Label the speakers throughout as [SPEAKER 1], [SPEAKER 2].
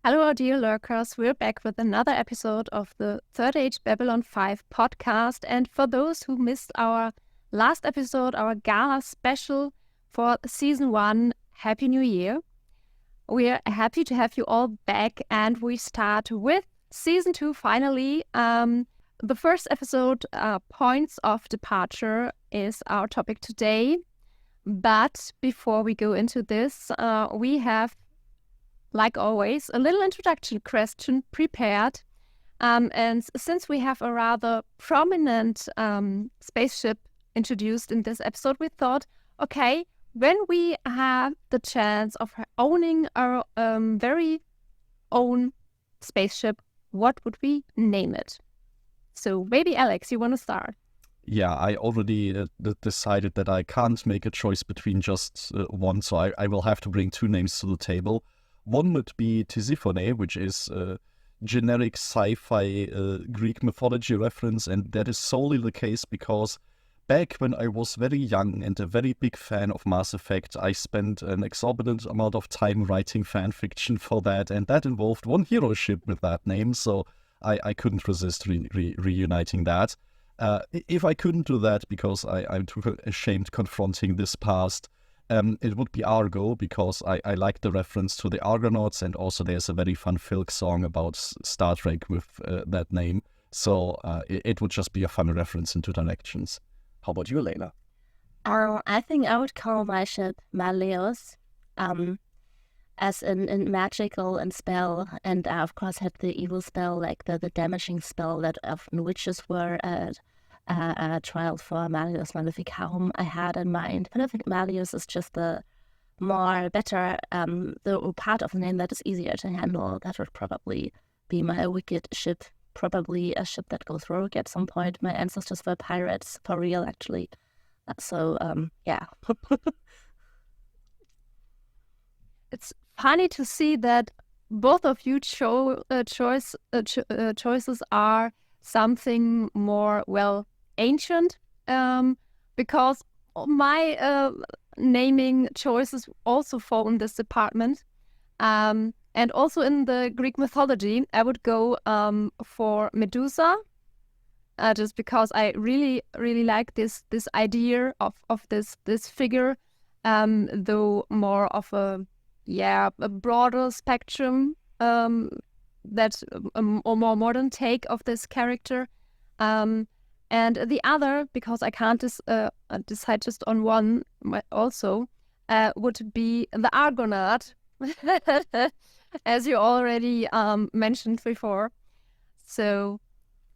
[SPEAKER 1] Hello, dear lurkers. We're back with another episode of the Third Age Babylon 5 podcast. And for those who missed our last episode, our gala special for season 1, Happy New Year. We're happy to have you all back, and we start with season 2 finally. The first episode, Points of Departure, is our topic today. But before we go into this, we have, like always, a little introduction question prepared. And since we have a rather prominent spaceship introduced in this episode, we thought, okay, when we have the chance of owning our very own spaceship, what would we name it? So maybe Alex, you want to start?
[SPEAKER 2] Yeah, I already decided that I can't make a choice between just one, so I will have to bring two names to the table. One would be Tisiphone, which is a generic sci-fi Greek mythology reference, and that is solely the case because back when I was very young and a very big fan of Mass Effect, I spent an exorbitant amount of time writing fan fiction for that, and that involved one hero ship with that name, so I couldn't resist reuniting that. If I couldn't do that because I'm too ashamed confronting this past, it would be Argo, because I like the reference to the Argonauts, and also there's a very fun folk song about Star Trek with that name. So it would just be a fun reference in two directions. How about you, Layla?
[SPEAKER 3] I think I would call my ship Malleus, as in magical and spell, and I of course had the evil spell, like the damaging spell that often witches were trialed for Malleus Maleficarum I had in mind. But I think Malleus is just the more better, the part of the name that is easier to handle. That would probably be my wicked ship, probably a ship that goes rogue at some point. My ancestors were pirates, for real, actually. So, yeah.
[SPEAKER 1] It's funny to see that both of you choices are something more, well, ancient, because my naming choices also fall in this department. And also in the Greek mythology, I would go for Medusa, just because I really, really like this idea of this figure, though more of a broader spectrum, that's a more modern take of this character. And the other, because I can't decide just on one also, would be the Argonaut, as you already mentioned before. So,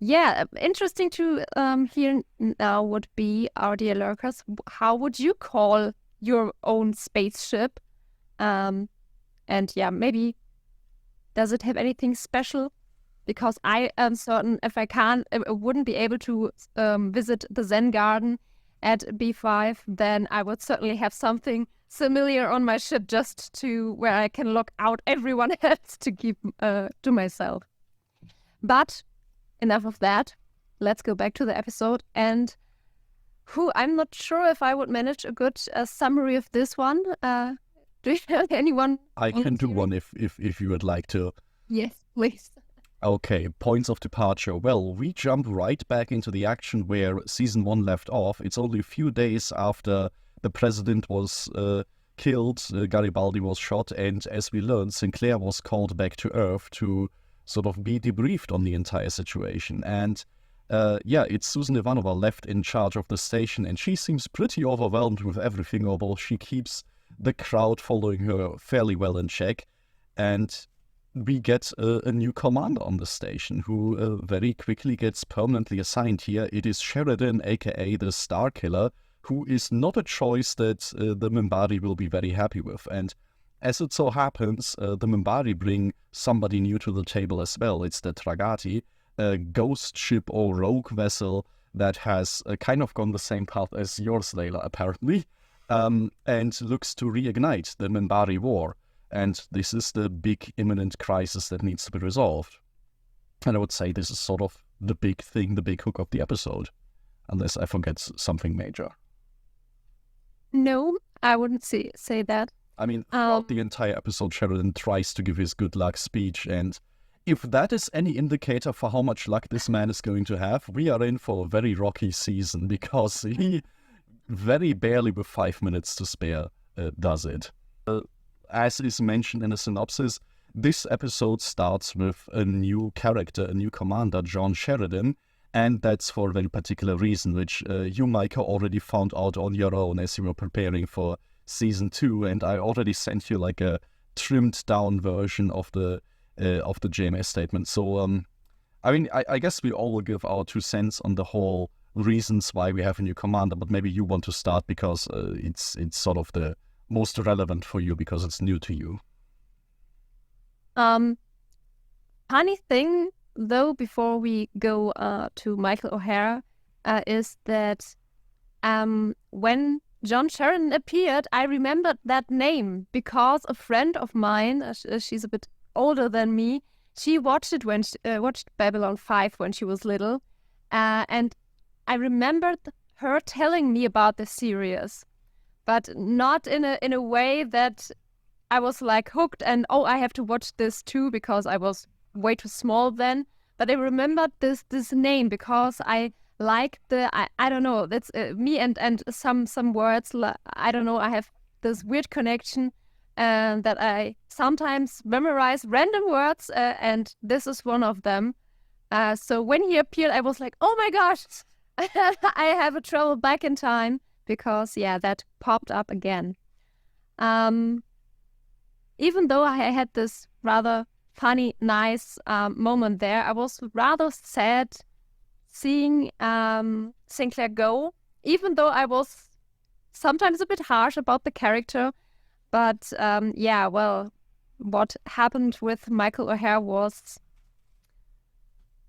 [SPEAKER 1] yeah, interesting to hear now would be, our dear lurkers, how would you call your own spaceship? And yeah, maybe, does it have anything special? Because I am certain if I wouldn't be able to visit the Zen Garden at B5, then I would certainly have something similar on my ship, just to where I can lock out everyone else to keep to myself. But enough of that. Let's go back to the episode. And I'm not sure if I would manage a good summary of this one. Do you have anyone?
[SPEAKER 2] I can do one if you would like to.
[SPEAKER 1] Yes, please.
[SPEAKER 2] Okay, points of departure. Well, we jump right back into the action where season 1 left off. It's only a few days after the president was killed, Garibaldi was shot, and as we learned, Sinclair was called back to Earth to sort of be debriefed on the entire situation. And it's Susan Ivanova left in charge of the station, and she seems pretty overwhelmed with everything, although she keeps the crowd following her fairly well in check. And we get a new commander on the station who very quickly gets permanently assigned here. It is Sheridan, aka the Star Killer, who is not a choice that the Minbari will be very happy with. And as it so happens, the Minbari bring somebody new to the table as well. It's the Tragati, a ghost ship or rogue vessel that has kind of gone the same path as yours, Layla, apparently, and looks to reignite the Minbari War. And this is the big imminent crisis that needs to be resolved. And I would say this is sort of the big thing, the big hook of the episode, unless I forget something major.
[SPEAKER 1] No, I wouldn't say that.
[SPEAKER 2] I mean, throughout the entire episode, Sheridan tries to give his good luck speech, and if that is any indicator for how much luck this man is going to have, we are in for a very rocky season, because he very barely, with 5 minutes to spare, does it. As is mentioned in the synopsis, this episode starts with a new character, a new commander, John Sheridan, and that's for a very particular reason, which you, Meike, already found out on your own as you were preparing for Season 2, and I already sent you like a trimmed-down version of the JMS statement. So, I mean, I guess we all will give our 2 cents on the whole reasons why we have a new commander, but maybe you want to start because it's sort of the most relevant for you because it's new to you.
[SPEAKER 1] Funny thing, though, before we go to Michael O'Hara, is that when John Sheridan appeared, I remembered that name because a friend of mine, she's a bit older than me, she watched it when watched Babylon 5 when she was little, and I remembered her telling me about the series, but not in a way that I was like hooked and I have to watch this too because I was way too small then. But I remembered this name because I like I don't know, that's me and some words, I don't know, I have this weird connection that I sometimes memorize random words and this is one of them. So when he appeared, I was like, oh my gosh, I have a travel back in time because, yeah, that popped up again. Even though I had this rather funny, nice moment there, I was rather sad seeing Sinclair go, even though I was sometimes a bit harsh about the character. But yeah, well, what happened with Michael O'Hara was,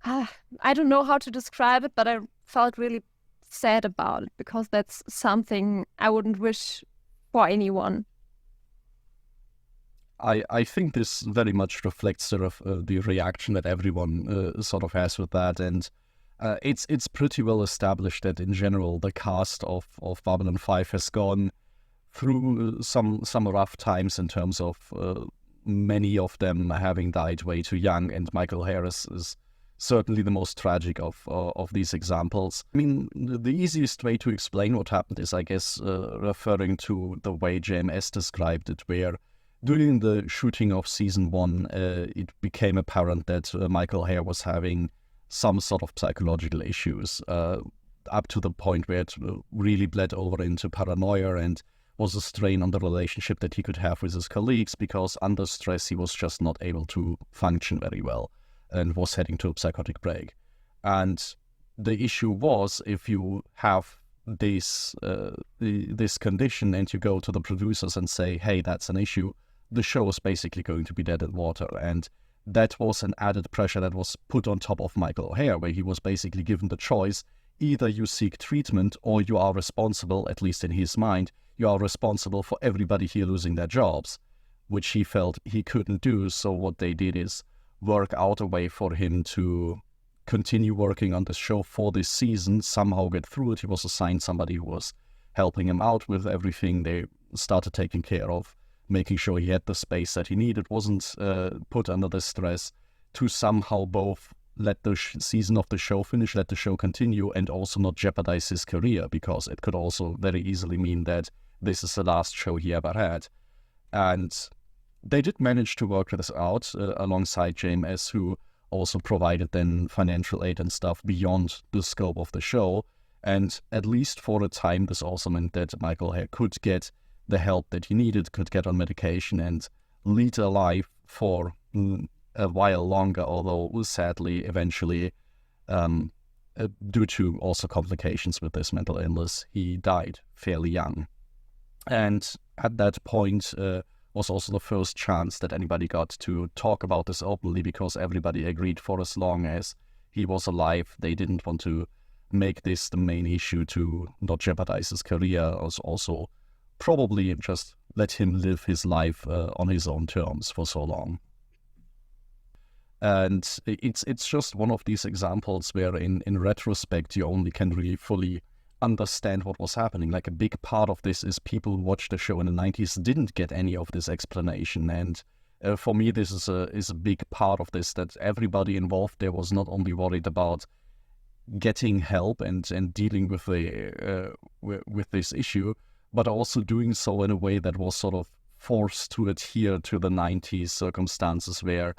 [SPEAKER 1] I don't know how to describe it, but I felt really sad about it because that's something I wouldn't wish for anyone.
[SPEAKER 2] I think this very much reflects sort of the reaction that everyone sort of has with that, and it's pretty well established that in general the cast of Babylon 5 has gone through some rough times in terms of many of them having died way too young, and Michael Harris is certainly the most tragic of these examples. I mean, the easiest way to explain what happened is, I guess, referring to the way JMS described it, where during the shooting of Season 1, it became apparent that Michael Hare was having some sort of psychological issues, up to the point where it really bled over into paranoia and was a strain on the relationship that he could have with his colleagues, because under stress he was just not able to function very well and was heading to a psychotic break. And the issue was, if you have this condition and you go to the producers and say, hey, that's an issue, the show is basically going to be dead in water. And that was an added pressure that was put on top of Michael O'Hare, where he was basically given the choice: either you seek treatment or you are responsible, at least in his mind, you are responsible for everybody here losing their jobs, which he felt he couldn't do. So what they did is work out a way for him to continue working on the show for this season, somehow get through it. He was assigned somebody who was helping him out with everything. They started taking care of making sure he had the space that he needed, wasn't put under the stress, to somehow both let the season of the show finish, let the show continue, and also not jeopardize his career, because it could also very easily mean that this is the last show he ever had. And they did manage to work this out alongside JMS, who also provided then financial aid and stuff beyond the scope of the show. And at least for a time, this also meant that Michael Hare could get the help that he needed, could get on medication and lead a life for a while longer, although sadly, eventually, due to also complications with this mental illness, he died fairly young. And at that point was also the first chance that anybody got to talk about this openly, because everybody agreed for as long as he was alive, they didn't want to make this the main issue to not jeopardize his career, also probably just let him live his life on his own terms for so long. And it's just one of these examples where in retrospect you only can really fully understand what was happening. Like, a big part of this is people who watched the show in the 90s didn't get any of this explanation. And for me, this is a big part of this, that everybody involved there was not only worried about getting help and dealing with with this issue, but also doing so in a way that was sort of forced to adhere to the 90s circumstances, where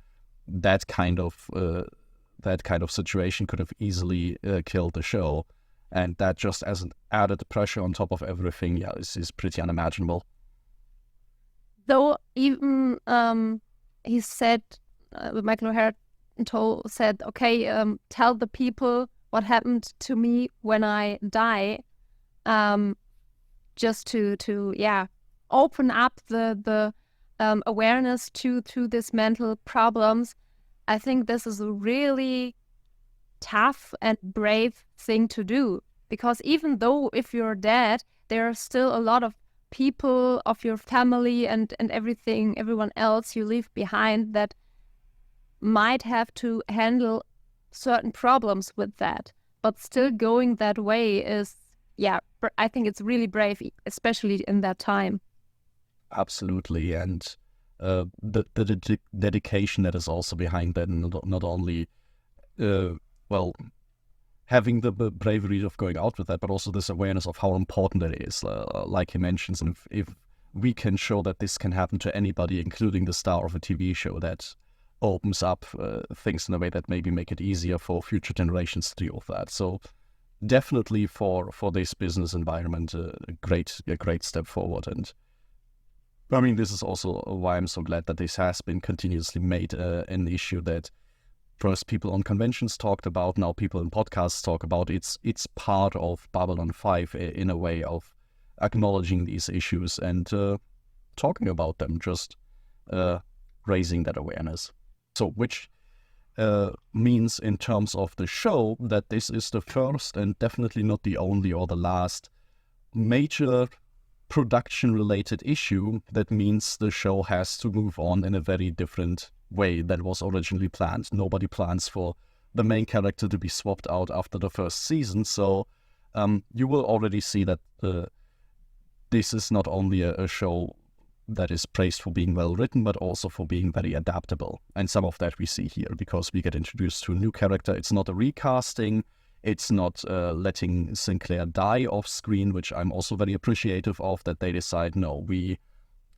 [SPEAKER 2] that kind of situation could have easily killed the show. And that just as an added pressure on top of everything, is pretty unimaginable.
[SPEAKER 1] Though even he said, Michael O'Hara said, okay, tell the people what happened to me when I die, just to open up the awareness to these mental problems. I think this is a really tough and brave thing to do, because even though if you're dead, there are still a lot of people of your family and everyone else you leave behind that might have to handle certain problems with that. But still going that way is, I think it's really brave, especially in that time.
[SPEAKER 2] Absolutely. And the dedication that is also behind that, not only having the bravery of going out with that, but also this awareness of how important it is, like he mentions. And if we can show that this can happen to anybody, including the star of a TV show, that opens up things in a way that maybe make it easier for future generations to deal with that. So definitely for this business environment, a great step forward. And I mean, this is also why I'm so glad that this has been continuously made an issue that first people on conventions talked about, now people in podcasts talk about. It's part of Babylon 5 in a way of acknowledging these issues and talking about them, just raising that awareness. So which means in terms of the show that this is the first and definitely not the only or the last major production-related issue. That means the show has to move on in a very different way than was originally planned. Nobody plans for the main character to be swapped out after the first season, so you will already see that this is not only a show that is praised for being well written, but also for being very adaptable. And some of that we see here, because we get introduced to a new character. It's not a recasting, it's not letting Sinclair die off screen, which I'm also very appreciative of, that they decide, no, we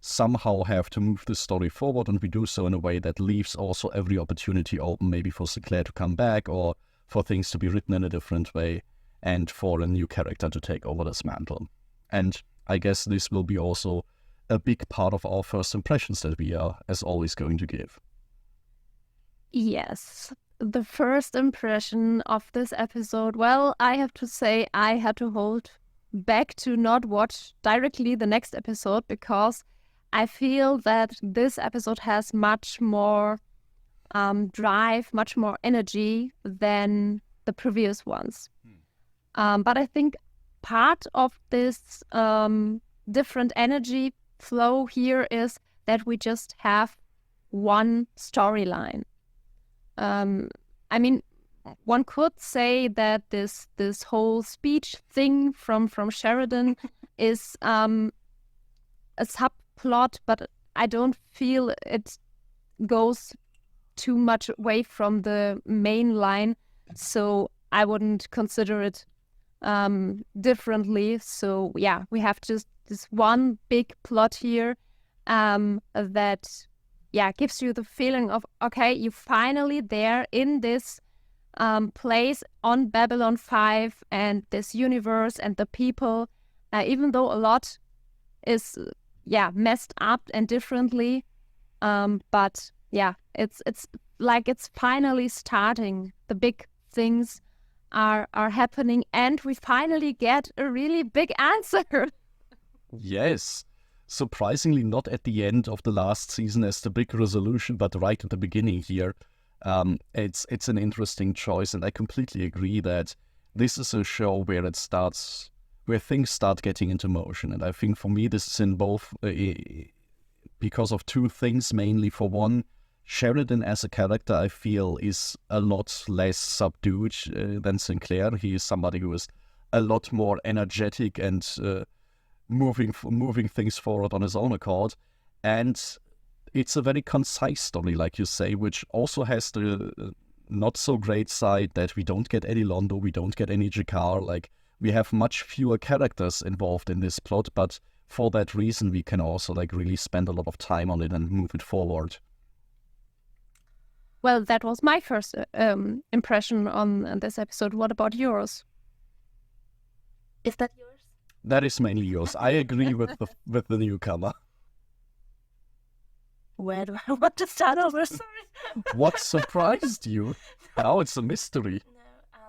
[SPEAKER 2] somehow have to move the story forward, and we do so in a way that leaves also every opportunity open, maybe for Sinclair to come back, or for things to be written in a different way, and for a new character to take over this mantle. And I guess this will be also a big part of our first impressions that we are, as always, going to give.
[SPEAKER 1] Yes, the first impression of this episode, well, I have to say I had to hold back to not watch directly the next episode, because I feel that this episode has much more drive, much more energy than the previous ones. But I think part of this different energy flow here is that we just have one storyline. I mean, one could say that this whole speech thing from Sheridan is a subplot, but I don't feel it goes too much away from the main line, so I wouldn't consider it differently. So yeah, we have just this one big plot here that gives you the feeling of, okay, you're finally there in this place on Babylon 5 and this universe and the people, even though a lot is messed up and differently, but it's like it's finally starting. The big things are happening, and we finally get a really big answer.
[SPEAKER 2] Yes, surprisingly not at the end of the last season as the big resolution, but right at the beginning here. It's an interesting choice, and I completely agree that this is a show where things start getting into motion. And I think for me this is in both because of two things mainly. For one, Sheridan as a character, I feel, is a lot less subdued than Sinclair. He is somebody who is a lot more energetic and moving things forward on his own accord. And it's a very concise story, like you say, which also has the not so great side that we don't get any Londo, we don't get any Jakar. Like, we have much fewer characters involved in this plot, but for that reason we can also like really spend a lot of time on it and move it forward.
[SPEAKER 1] Well, that was my first impression on this episode. What about yours?
[SPEAKER 3] Is that yours?
[SPEAKER 2] That is mainly yours. I agree with the newcomer.
[SPEAKER 3] Where do I want to start over? Sorry.
[SPEAKER 2] What surprised you? Now it's a mystery.
[SPEAKER 3] No,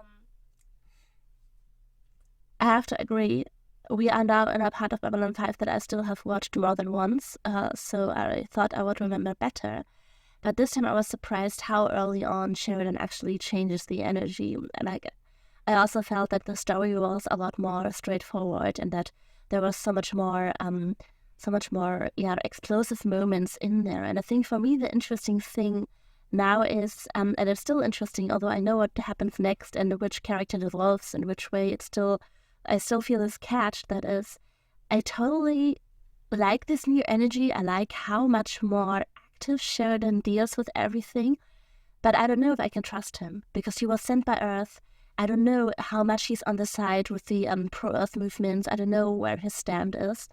[SPEAKER 3] I have to agree. We are now in a part of Babylon 5 that I still have watched more than once, so I thought I would remember better. But this time I was surprised how early on Sheridan actually changes the energy. And I also felt that the story was a lot more straightforward and that there was so much more explosive moments in there. And I think for me the interesting thing now is, and it's still interesting, although I know what happens next and which character evolves in which way, I still feel this catch that is, I totally like this new energy. I like how much more active Sheridan deals with everything, but I don't know if I can trust him because he was sent by Earth. I don't know how much he's on the side with the pro-Earth movements. I don't know where his stand is.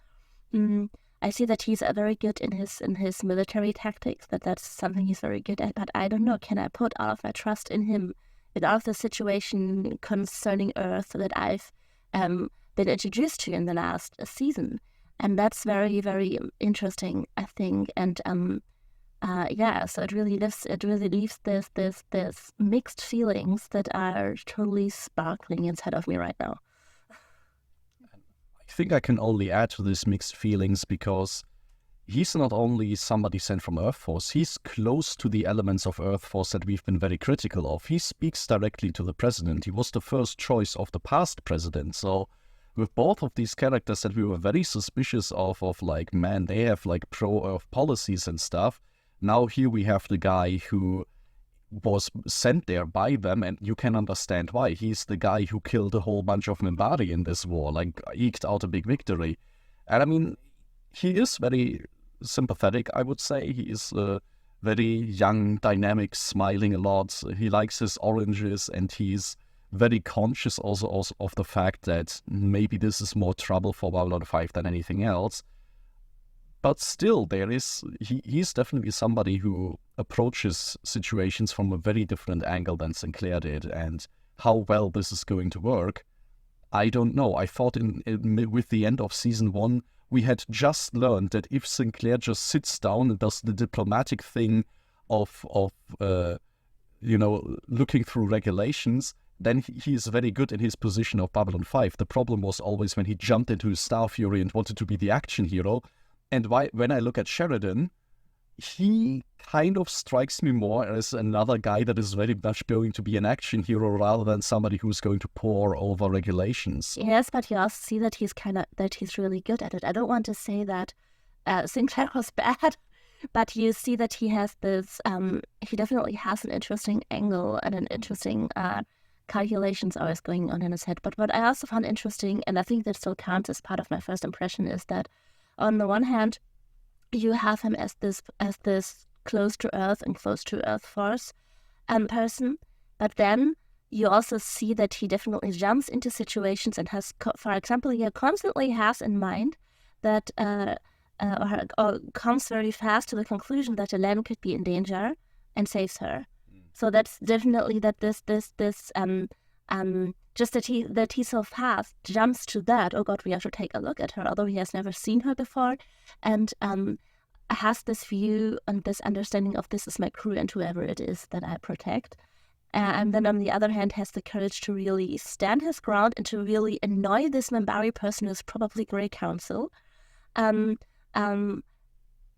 [SPEAKER 3] I see that he's very good in his military tactics, that's something he's very good at, but I don't know, can I put all of my trust in him in all of the situation concerning Earth that I've been introduced to in the last season? And that's very, very interesting, I think. And so it really leaves this mixed feelings that are totally sparkling inside of me right now.
[SPEAKER 2] I think I can only add to this mixed feelings because he's not only somebody sent from Earth Force, he's close to the elements of Earth Force that we've been very critical of. He speaks directly to the president. He was the first choice of the past president. So with both of these characters that we were very suspicious of like, man, they have like pro-Earth policies and stuff. Now here we have the guy who was sent there by them, and you can understand why. He's the guy who killed a whole bunch of Minbari in this war, like eked out a big victory. And I mean, he is very sympathetic, I would say. He is very young, dynamic, smiling a lot. He likes his oranges, and he's very conscious also of the fact that maybe this is more trouble for Babylon 5 than anything else. But still, he's definitely somebody who approaches situations from a very different angle than Sinclair did, and how well this is going to work, I don't know. I thought with the end of season 1, we had just learned that if Sinclair just sits down and does the diplomatic thing of looking through regulations, then he is very good in his position of Babylon 5. The problem was always when he jumped into his Star Fury and wanted to be the action hero. And when I look at Sheridan, he kind of strikes me more as another guy that is very much going to be an action hero rather than somebody who's going to pore over regulations.
[SPEAKER 3] Yes, but you also see that he's really good at it. I don't want to say that Sinclair was bad, but you see that he has this. He definitely has an interesting angle and an interesting calculations always going on in his head. But what I also found interesting, and I think that still counts as part of my first impression, is that on the one hand, you have him as this close to Earth and close to Earth Force person, but then you also see that he definitely jumps into situations and has, for example, he constantly has in mind that or comes very fast to the conclusion that Elaine could be in danger and saves her. So that's definitely that just that he so fast jumps to that, oh God, we have to take a look at her, although he has never seen her before, and has this view and this understanding of this is my crew and whoever it is that I protect. And then on the other hand has the courage to really stand his ground and to really annoy this Minbari person who's probably Grey Council. And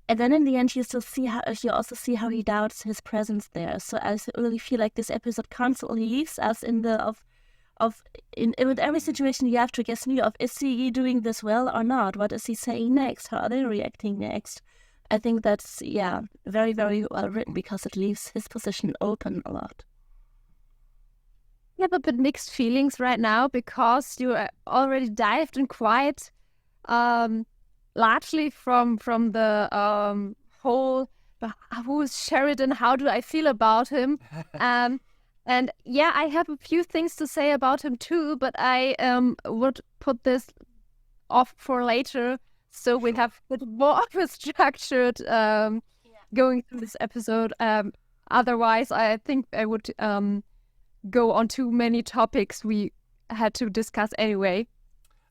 [SPEAKER 3] then in the end, you also see how he doubts his presence there. So I really feel like this episode constantly leaves us in every situation you have to guess new of, is he doing this well or not? What is he saying next? How are they reacting next? I think that's, very, very well written because it leaves his position open a lot.
[SPEAKER 1] have a bit mixed feelings right now because you already dived in quite largely from the whole who is Sheridan, how do I feel about him, and yeah, I have a few things to say about him too, but I would put this off for later, so we have a bit more of a structured going through this episode. Otherwise, I think I would go on too many topics we had to discuss anyway.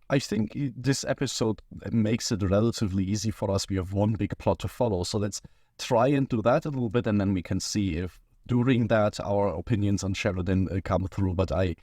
[SPEAKER 2] I think this episode makes it relatively easy for us. We have one big plot to follow, so let's try and do that a little bit, and then we can see if during that our opinions on Sheridan come through. But I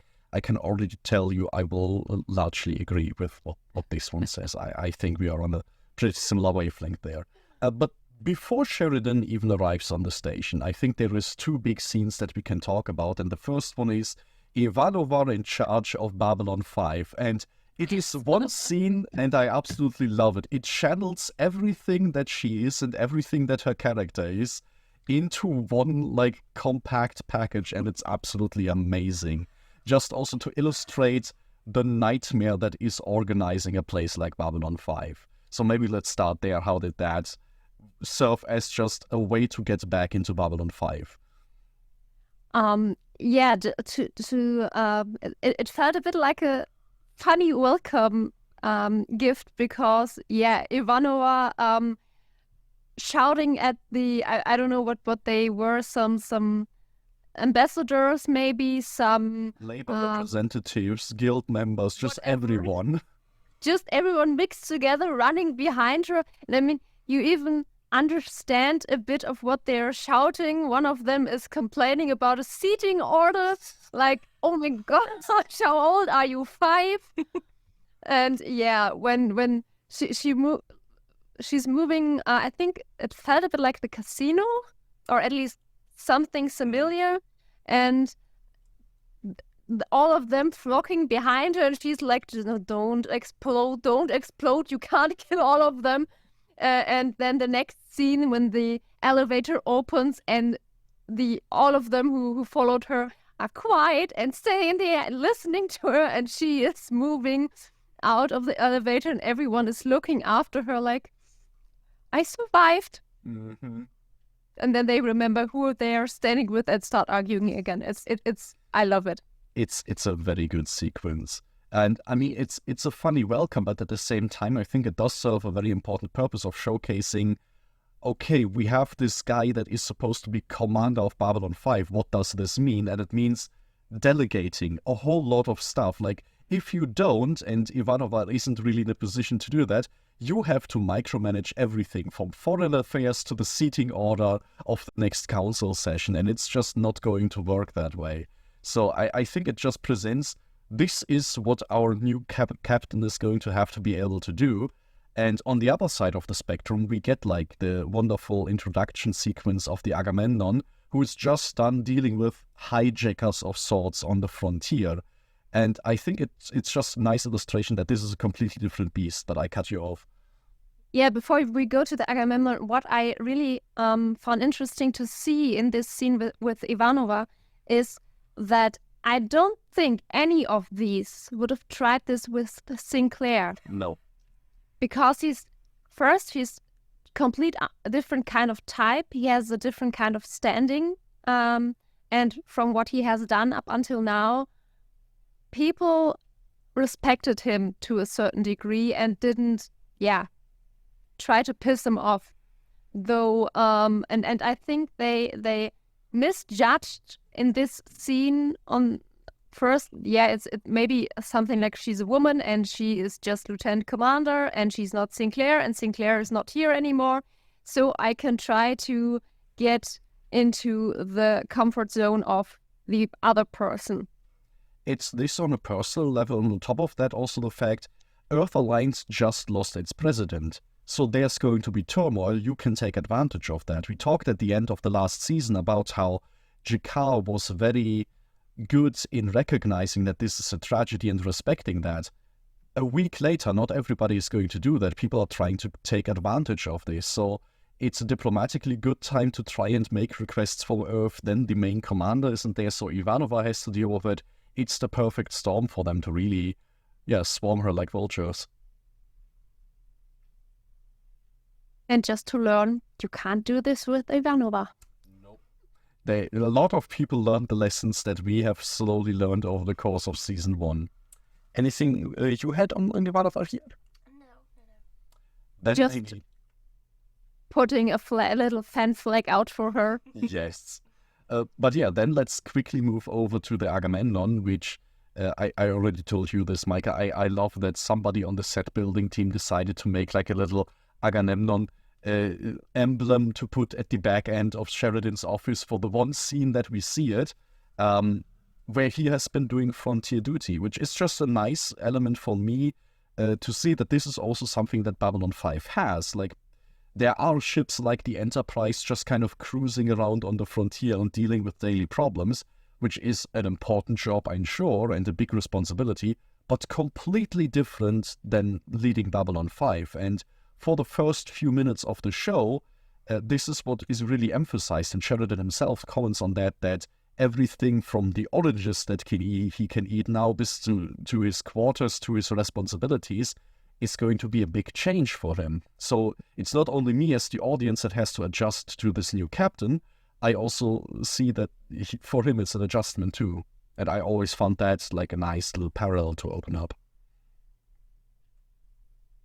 [SPEAKER 2] can already tell you I will largely agree with what this one says. I think we are on a pretty similar wavelength there. But before Sheridan even arrives on the station, I think there is two big scenes that we can talk about, and the first one is Ivanova in charge of Babylon 5, and it is one scene, and I absolutely love it. It channels everything that she is and everything that her character is into one, like, compact package, and it's absolutely amazing. Just also to illustrate the nightmare that is organizing a place like Babylon 5. So maybe let's start there. How did that serve as just a way to get back into Babylon 5?
[SPEAKER 1] Yeah, it felt a bit like a funny welcome gift because Ivanova shouting at the I don't know what they were, some ambassadors, maybe some
[SPEAKER 2] labor representatives, guild members, just everyone
[SPEAKER 1] mixed together running behind her. And I mean, you even understand a bit of what they're shouting. One of them is complaining about a seating order, like, oh my god, how old are you, 5? And yeah, when she's moving, I think it felt a bit like the casino, or at least something similar, and all of them flocking behind her, and she's like, don't explode, you can't kill all of them. And then the next scene when the elevator opens and all of them who followed her are quiet and staying there listening to her, and she is moving out of the elevator and everyone is looking after her like, I survived.
[SPEAKER 2] Mm-hmm.
[SPEAKER 1] And then they remember who they are standing with and start arguing again. It's I love it.
[SPEAKER 2] It's a very good sequence. And I mean, it's a funny welcome, but at the same time, I think it does serve a very important purpose of showcasing, okay, we have this guy that is supposed to be commander of Babylon 5. What does this mean? And it means delegating a whole lot of stuff. Like, if you don't, and Ivanova isn't really in a position to do that, you have to micromanage everything from foreign affairs to the seating order of the next council session. And it's just not going to work that way. So I think it just presents, this is what our new captain is going to have to be able to do. And on the other side of the spectrum, we get like the wonderful introduction sequence of the Agamemnon, who is just done dealing with hijackers of sorts on the frontier. And I think it's just a nice illustration that this is a completely different beast, but I cut you off.
[SPEAKER 1] Yeah, before we go to the Agamemnon, what I really found interesting to see in this scene with Ivanova is that I don't think any of these would have tried this with Sinclair.
[SPEAKER 2] No.
[SPEAKER 1] Because he's complete different kind of type. He has a different kind of standing. And from what he has done up until now, people respected him to a certain degree and didn't, try to piss him off. Though, and I think they misjudged in this scene on first, it's maybe something like she's a woman and she is just lieutenant commander and she's not Sinclair and Sinclair is not here anymore. So I can try to get into the comfort zone of the other person.
[SPEAKER 2] It's this on a personal level, and on top of that also the fact Earth Alliance just lost its president. So there's going to be turmoil. You can take advantage of that. We talked at the end of the last season about how Jakar was very good in recognizing that this is a tragedy and respecting that. A week later, not everybody is going to do that. People are trying to take advantage of this. So it's a diplomatically good time to try and make requests from Earth. Then the main commander isn't there, so Ivanova has to deal with it. it's the perfect storm for them to really, swarm her like vultures.
[SPEAKER 1] And just to learn, you can't do this with Ivanova.
[SPEAKER 2] Nope. A lot of people learned the lessons that we have slowly learned over the course of season 1. Anything you had on Ivanova here?
[SPEAKER 3] No.
[SPEAKER 2] Then
[SPEAKER 1] Just
[SPEAKER 2] maybe.
[SPEAKER 1] putting a little fan flag out for her.
[SPEAKER 2] Yes. But then let's quickly move over to the Agamemnon, which I already told you this, Meike. I love that somebody on the set building team decided to make like a little Agamemnon emblem to put at the back end of Sheridan's office for the one scene that we see it, where he has been doing frontier duty, which is just a nice element for me to see that this is also something that Babylon 5 has. Like, there are ships like the Enterprise just kind of cruising around on the frontier and dealing with daily problems, which is an important job, I'm sure, and a big responsibility, but completely different than leading Babylon 5. And for the first few minutes of the show, this is what is really emphasized, and Sheridan himself comments on that everything from the oranges that he can eat now to his quarters, to his responsibilities, is going to be a big change for him. So it's not only me as the audience that has to adjust to this new captain, I also see that for him it's an adjustment too. And I always found that like a nice little parallel to open up.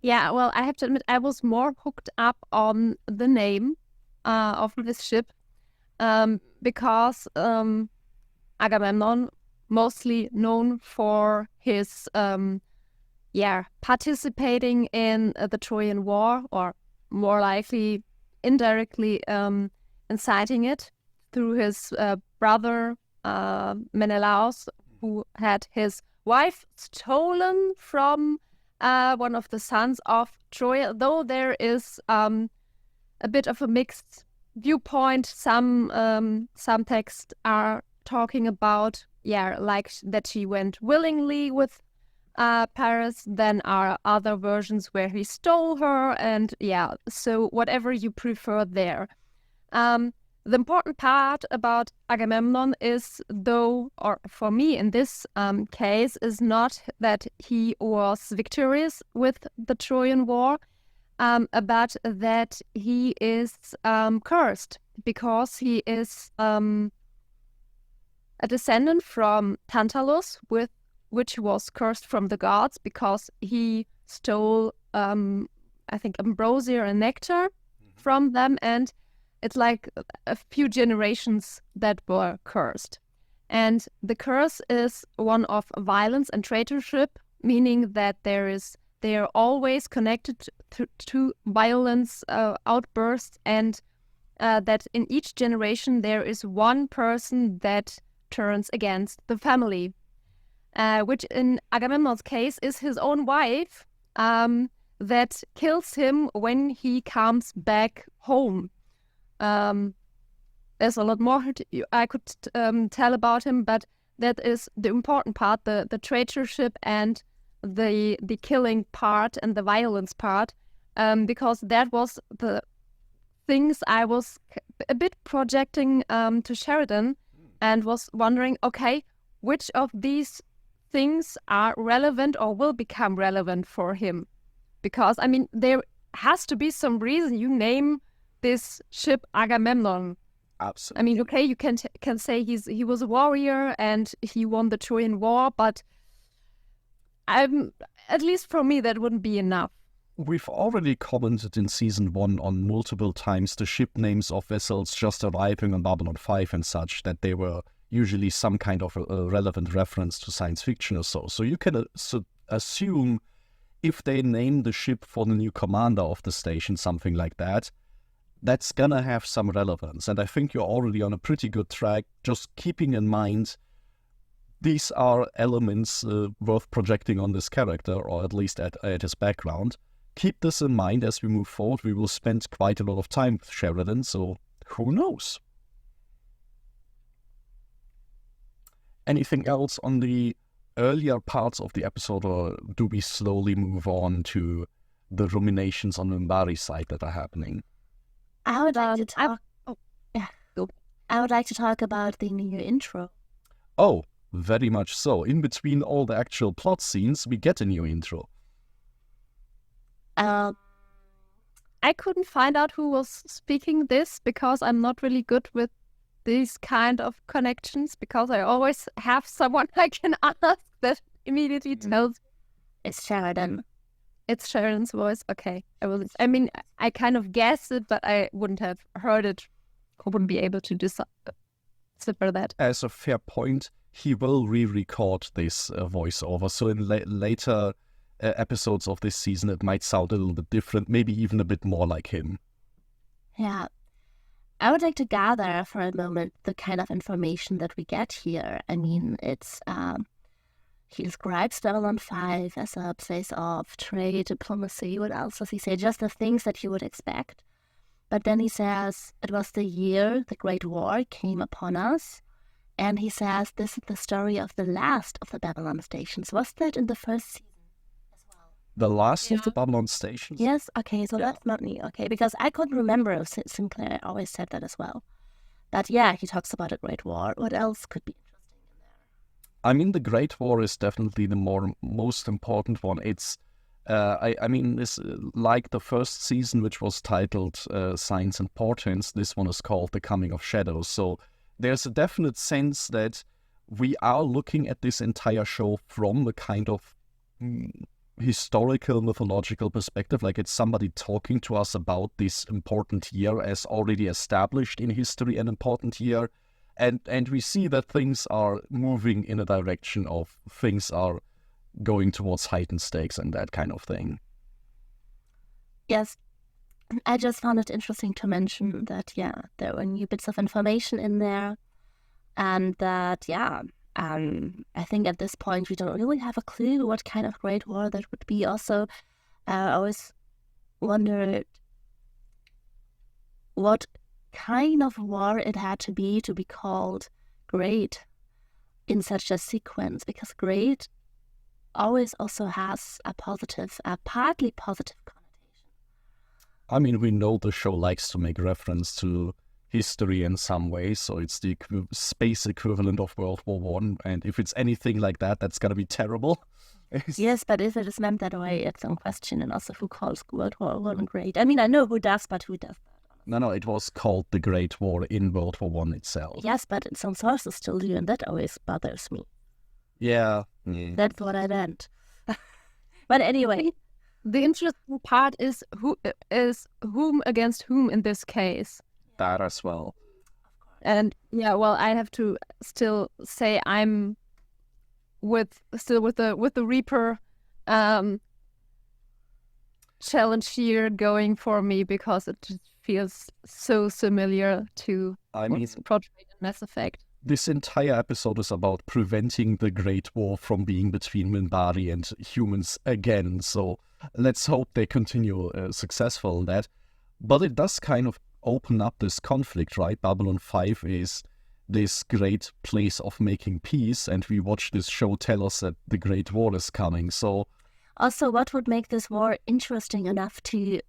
[SPEAKER 1] Yeah, well, I have to admit, I was more hooked up on the name of this ship because Agamemnon, mostly known for his participating in the Trojan War, or more likely indirectly inciting it through his brother Menelaus, who had his wife stolen from one of the sons of Troy. Though there is a bit of a mixed viewpoint, some texts are talking about like that she went willingly with Paris. Then are other versions where he stole her, and so whatever you prefer there. The important part about Agamemnon is, or for me in this case, is not that he was victorious with the Trojan War, but that he is cursed, because he is a descendant from Tantalus, which was cursed from the gods because he stole, I think, ambrosia and nectar from them, and it's like a few generations that were cursed. And the curse is one of violence and traitorship, meaning that they are always connected to violence outbursts, and that in each generation there is one person that turns against the family, which in Agamemnon's case is his own wife, that kills him when he comes back home. There's a lot more I could tell about him, but that is the important part, the traitorship and the killing part and the violence part, because that was the things I was a bit projecting to Sheridan, and was wondering, okay, which of these things are relevant or will become relevant for him? Because, I mean, there has to be some reason you name this ship Agamemnon.
[SPEAKER 2] Absolutely.
[SPEAKER 1] I mean, okay, you can say he was a warrior and he won the Trojan War, but at least for me that wouldn't be enough.
[SPEAKER 2] We've already commented in season 1 on multiple times the ship names of vessels just arriving on Babylon 5 and such, that they were usually some kind of a relevant reference to science fiction or so. So you can assume if they name the ship for the new commander of the station, something like that, that's gonna have some relevance. And I think you're already on a pretty good track, just keeping in mind these are elements worth projecting on this character, or at least at his background. Keep this in mind as we move forward. We will spend quite a lot of time with Sheridan, so who knows? Anything else on the earlier parts of the episode, or do we slowly move on to the ruminations on Minbari's side that are happening?
[SPEAKER 3] I would like to talk. I would like to talk about the new intro.
[SPEAKER 2] Oh, Very much so. In between all the actual plot scenes, we get a new intro.
[SPEAKER 3] Um,
[SPEAKER 1] I couldn't find out who was speaking this because I'm not really good with these kind of connections, because I always have someone I can ask that immediately tells
[SPEAKER 3] it's Sheridan.
[SPEAKER 1] it's Sheridan's voice. Okay. I mean, I kind of guessed it, but I wouldn't have heard it. I wouldn't be able to decipher that.
[SPEAKER 2] As a fair point, he will re-record this voiceover. So in later episodes of this season, it might sound a little bit different, maybe even a bit more like him.
[SPEAKER 3] Yeah. I would like to gather for a moment the kind of information that we get here. I mean, it's he describes Babylon 5 as a place of trade, diplomacy. What else does he say? Just the things that you would expect. But then he says it was the year the Great War came upon us. And he says this is the story of the last of the Babylon stations. Was that in the first season as well?
[SPEAKER 2] The last of the Babylon stations?
[SPEAKER 3] Yes, okay, so that's not me, okay, because I couldn't remember if Sinclair always said that as well. But yeah, he talks about a Great War. What else could be interesting in there?
[SPEAKER 2] I mean, the Great War is definitely the most important one. It's, I mean, this like the first season, which was titled Signs and Portents, this one is called The Coming of Shadows. So there's a definite sense that we are looking at this entire show from a kind of historical, mythological perspective, like it's somebody talking to us about this important year as already established in history, an important year. And we see that things are moving in a direction of things are going towards heightened stakes and that kind of thing.
[SPEAKER 3] Yes, I just found it interesting to mention that, yeah, there were new bits of information in there. And that, yeah, I think at this point we don't really have a clue what kind of Great War that would be. Also, I always wondered what kind of war it had to be called great in such a sequence, because great always also has a partly positive connotation.
[SPEAKER 2] I mean, we know the show likes to make reference to history in some way, so it's the space equivalent of World War One, and if it's anything like that, that's gonna be terrible.
[SPEAKER 3] Yes, but if it is meant that way, it's in question, and also who calls World War One great? I mean, I know who does, but who does that?
[SPEAKER 2] No, it was called the Great War in World War One itself.
[SPEAKER 3] Yes, but some sources still do, and that always bothers me.
[SPEAKER 2] Yeah.
[SPEAKER 3] That's what I meant. But anyway,
[SPEAKER 1] The interesting part is whom against whom in this case.
[SPEAKER 2] That as well.
[SPEAKER 1] And yeah, well, I have to still say I'm with the Reaper challenge here going for me, because it just feels so familiar to what's portrayed in Mass Effect.
[SPEAKER 2] This entire episode is about preventing the Great War from being between Minbari and humans again, so let's hope they continue successful in that. But it does kind of open up this conflict, right? Babylon 5 is this great place of making peace, and we watch this show tell us that the Great War is coming, so...
[SPEAKER 3] Also, what would make this war interesting enough to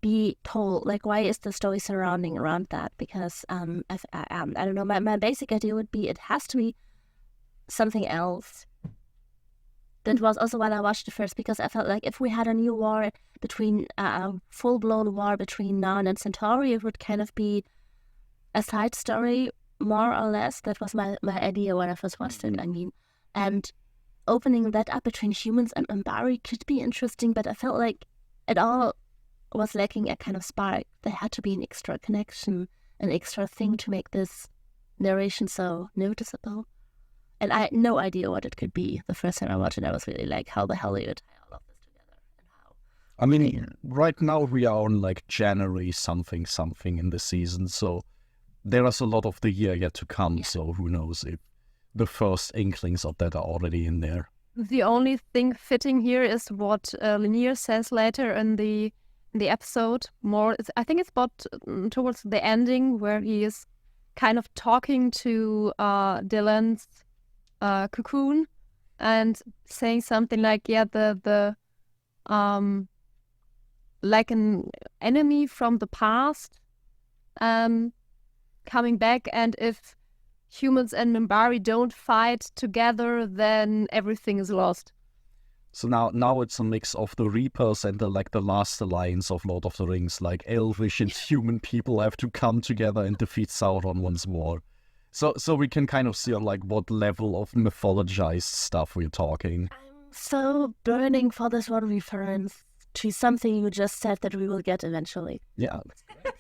[SPEAKER 3] be told? Like, why is the story surrounding around that? Because, I don't know, my basic idea would be it has to be something else. That was also why I watched it first, because I felt like if we had a new war between, full-blown war between Narn and Centauri, it would kind of be a side story, more or less. That was my idea when I first watched it, I mean. And opening that up between humans and Minbari could be interesting, but I felt like it all was lacking a kind of spark. There had to be an extra connection, an extra thing to make this narration so noticeable. And I had no idea what it could be. The first time I watched it, I was really like, how the hell do you tie all of this together? And how?
[SPEAKER 2] I mean, right now we are on like January something in the season, so there is a lot of the year yet to come, so who knows if the first inklings of that are already in there.
[SPEAKER 1] The only thing fitting here is what Lanier says later in the episode. I think it's about towards the ending, where he is kind of talking to Dylan's cocoon and saying something like, yeah, the like an enemy from the past coming back, and if humans and Minbari don't fight together, then everything is lost.
[SPEAKER 2] So now it's a mix of the Reapers and the last alliance of Lord of the Rings, like elvish and human people have to come together and defeat Sauron once more. So we can kind of see on like what level of mythologized stuff we're talking.
[SPEAKER 3] I'm so burning for this one reference to something you just said that we will get eventually.
[SPEAKER 2] Yeah,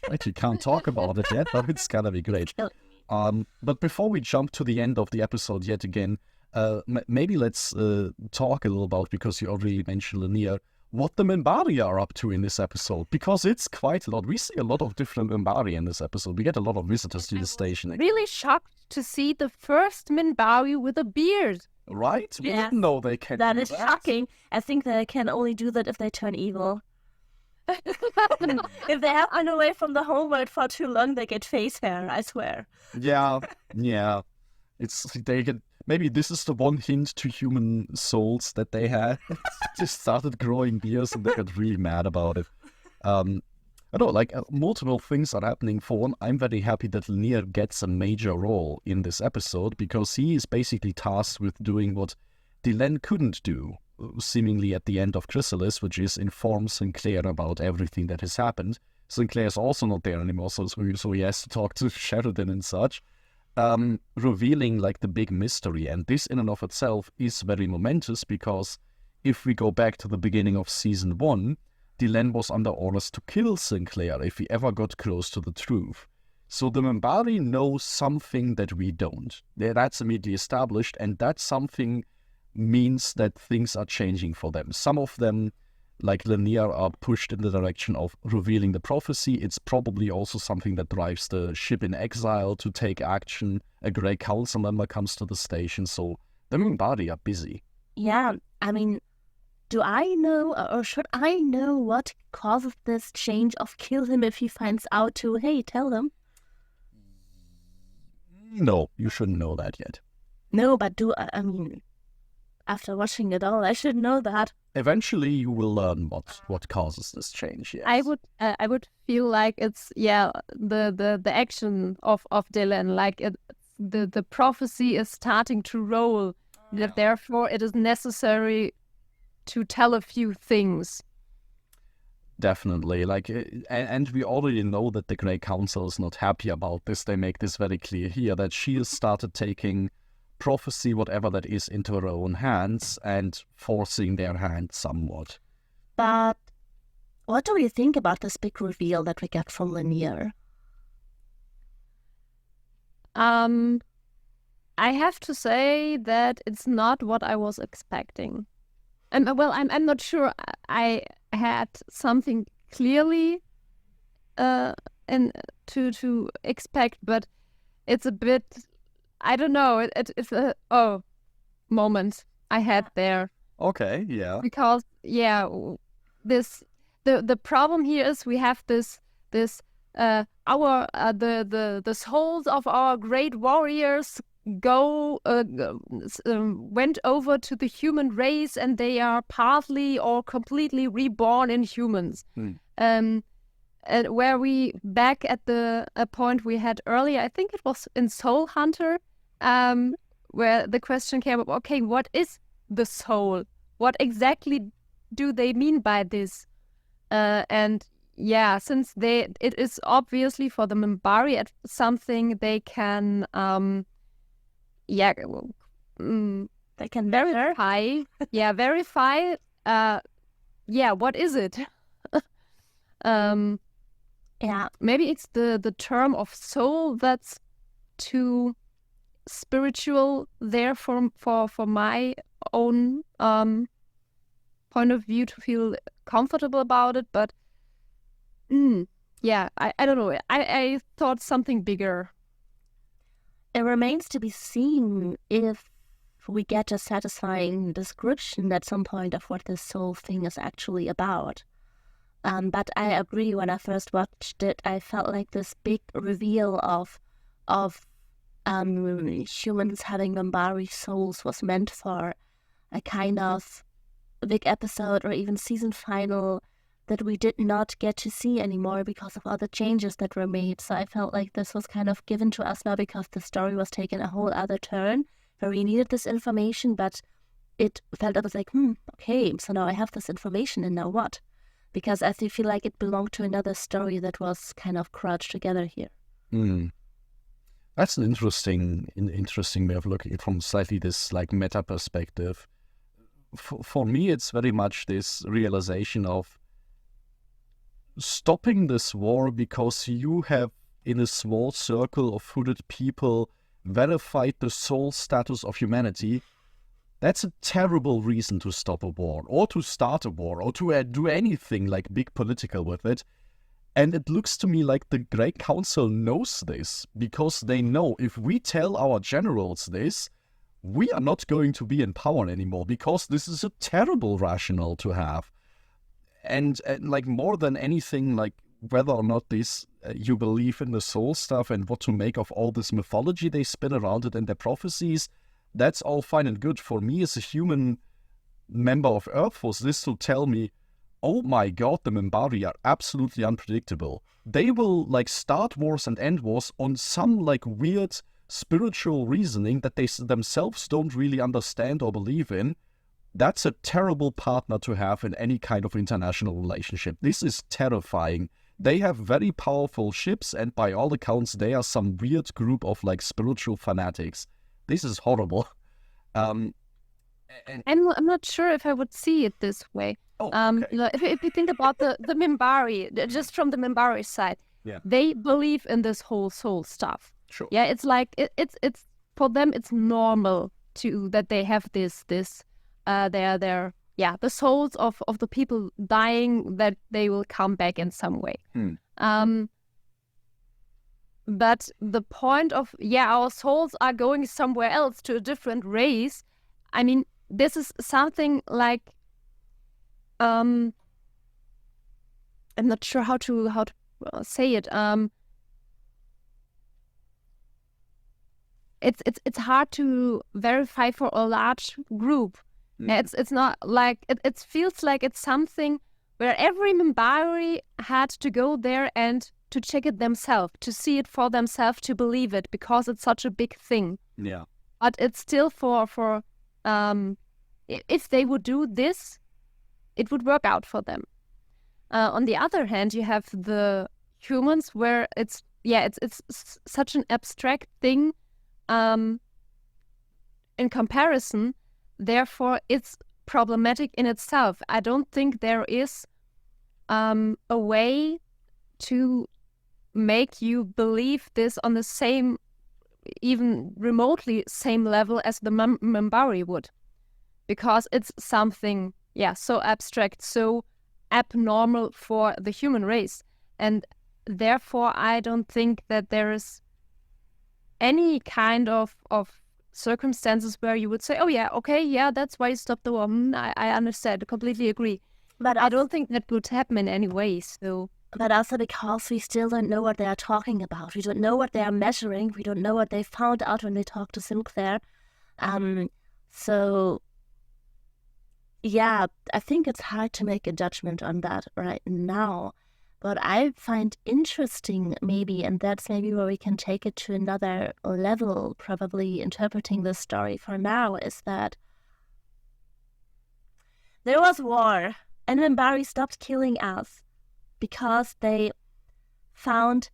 [SPEAKER 2] right. You can't talk about it yet, but it's gonna be great. But before we jump to the end of the episode yet again, maybe let's talk a little about, because you already mentioned Lanier, what the Minbari are up to in this episode, because it's quite a lot. We see a lot of different Minbari in this episode. We get a lot of visitors to the station.
[SPEAKER 1] Really shocked to see the first Minbari with a beard.
[SPEAKER 2] Right? We
[SPEAKER 3] Yes.
[SPEAKER 2] didn't know they can
[SPEAKER 3] That
[SPEAKER 2] do
[SPEAKER 3] is shocking. I think they can only do that if they turn evil. If they have been away from the homeworld for too long, they get face hair, I swear.
[SPEAKER 2] Yeah. They get, maybe this is the one hint to Human Souls that they had. Just started growing beards and they got really mad about it. I don't know, like multiple things are happening. For one, I'm very happy that Lanier gets a major role in this episode, because he is basically tasked with doing what Delenn couldn't do, seemingly at the end of Chrysalis, which is inform Sinclair about everything that has happened. Sinclair's also not there anymore, so he has to talk to Sheridan and such, revealing like the big mystery. And this in and of itself is very momentous, because if we go back to the beginning of season 1, Delenn was under orders to kill Sinclair if he ever got close to the truth. So the Minbari know something that we don't. That's immediately established, and that something means that things are changing for them. Some of them, like Lanier, are pushed in the direction of revealing the prophecy. It's probably also something that drives the ship in exile to take action. A Grey Council member comes to the station, so the Minbari are busy.
[SPEAKER 3] Yeah, I mean, do I know, or should I know what causes this change of kill him if he finds out to, hey, tell him?
[SPEAKER 2] No, you shouldn't know that yet.
[SPEAKER 3] No, but I mean, after watching it all, I should know that.
[SPEAKER 2] Eventually, you will learn what causes this change. Yes.
[SPEAKER 1] I would feel like it's the action of Dylan, like the prophecy is starting to roll. That therefore it is necessary to tell a few things.
[SPEAKER 2] Definitely, like, and we already know that the Grey Council is not happy about this. They make this very clear here, that she has started taking prophecy, whatever that is, into her own hands and forcing their hand somewhat.
[SPEAKER 3] But what do you think about this big reveal that we get from Lanier?
[SPEAKER 1] I have to say that it's not what I was expecting. I'm not sure I had something clearly and to expect, but it's a bit, I don't know, it's a moment I had there.
[SPEAKER 2] Okay, yeah.
[SPEAKER 1] Because the problem here is we have this the souls of our great warriors went over to the human race, and they are partly or completely reborn in humans. And where we back at the point we had earlier, I think it was in Soul Hunter, where the question came up, okay, what is the soul? What exactly do they mean by this? And yeah, since it is obviously for the Minbari something they can they can verify. Verify. What is it? Maybe it's the term of soul that's too spiritual there for my own point of view to feel comfortable about it. But I don't know. I thought something bigger.
[SPEAKER 3] It remains to be seen if we get a satisfying description at some point of what this soul thing is actually about. But I agree, when I first watched it, I felt like this big reveal of humans having Minbari souls was meant for a kind of big episode or even season final that we did not get to see anymore because of all the changes that were made. So I felt like this was kind of given to us now because the story was taking a whole other turn where we needed this information, but it was like, okay, so now I have this information and now what? Because I feel like it belonged to another story that was kind of crouched together here.
[SPEAKER 2] That's an interesting way of looking at it from slightly this like meta perspective. For me, it's very much this realization of stopping this war because you have, in a small circle of hooded people, verified the soul status of humanity. That's a terrible reason to stop a war, or to start a war, or to do anything like big political with it. And it looks to me like the Great Council knows this, because they know if we tell our generals this, we are not going to be in power anymore, because this is a terrible rationale to have. And like more than anything, like whether or not this you believe in the soul stuff and what to make of all this mythology they spin around it and their prophecies, that's all fine and good. For me as a human member of Earth Force, this to tell me, oh my god, the Minbari are absolutely unpredictable. They will like start wars and end wars on some like weird spiritual reasoning that they themselves don't really understand or believe in. That's a terrible partner to have in any kind of international relationship. This is terrifying. They have very powerful ships, and by all accounts, they are some weird group of like spiritual fanatics. This is horrible.
[SPEAKER 1] I'm not sure if I would see it this way.
[SPEAKER 2] Okay.
[SPEAKER 1] If you think about the Minbari, just from the Minbari side, they believe in this whole soul stuff.
[SPEAKER 2] Sure.
[SPEAKER 1] Yeah, it's like it's for them it's normal that they have this the souls of the people dying, that they will come back in some way. But the point of our souls are going somewhere else to a different race. I mean, this is something like I'm not sure how to say it. It's hard to verify for a large group. It's not like it feels like it's something where every Minbari had to go there and to check it themselves, to see it for themselves, to believe it, because it's such a big thing.
[SPEAKER 2] Yeah.
[SPEAKER 1] But it's still for if they would do this, it would work out for them. On the other hand, you have the humans where it's such an abstract thing in comparison. Therefore, it's problematic in itself. I don't think there is a way to make you believe this on the same, even remotely same level as the Minbari would, because it's something so abstract, so abnormal for the human race, and therefore I don't think that there is any kind of circumstances where you would say, that's why you stopped the war. I understand, completely agree. But I don't think that would happen in any way. So,
[SPEAKER 3] but also because we still don't know what they are talking about. We don't know what they are measuring. We don't know what they found out when they talked to Sinclair. So, I think it's hard to make a judgment on that right now. What I find interesting maybe, and that's maybe where we can take it to another level, probably interpreting this story for now, is that there was war and Minbari stopped killing us because they found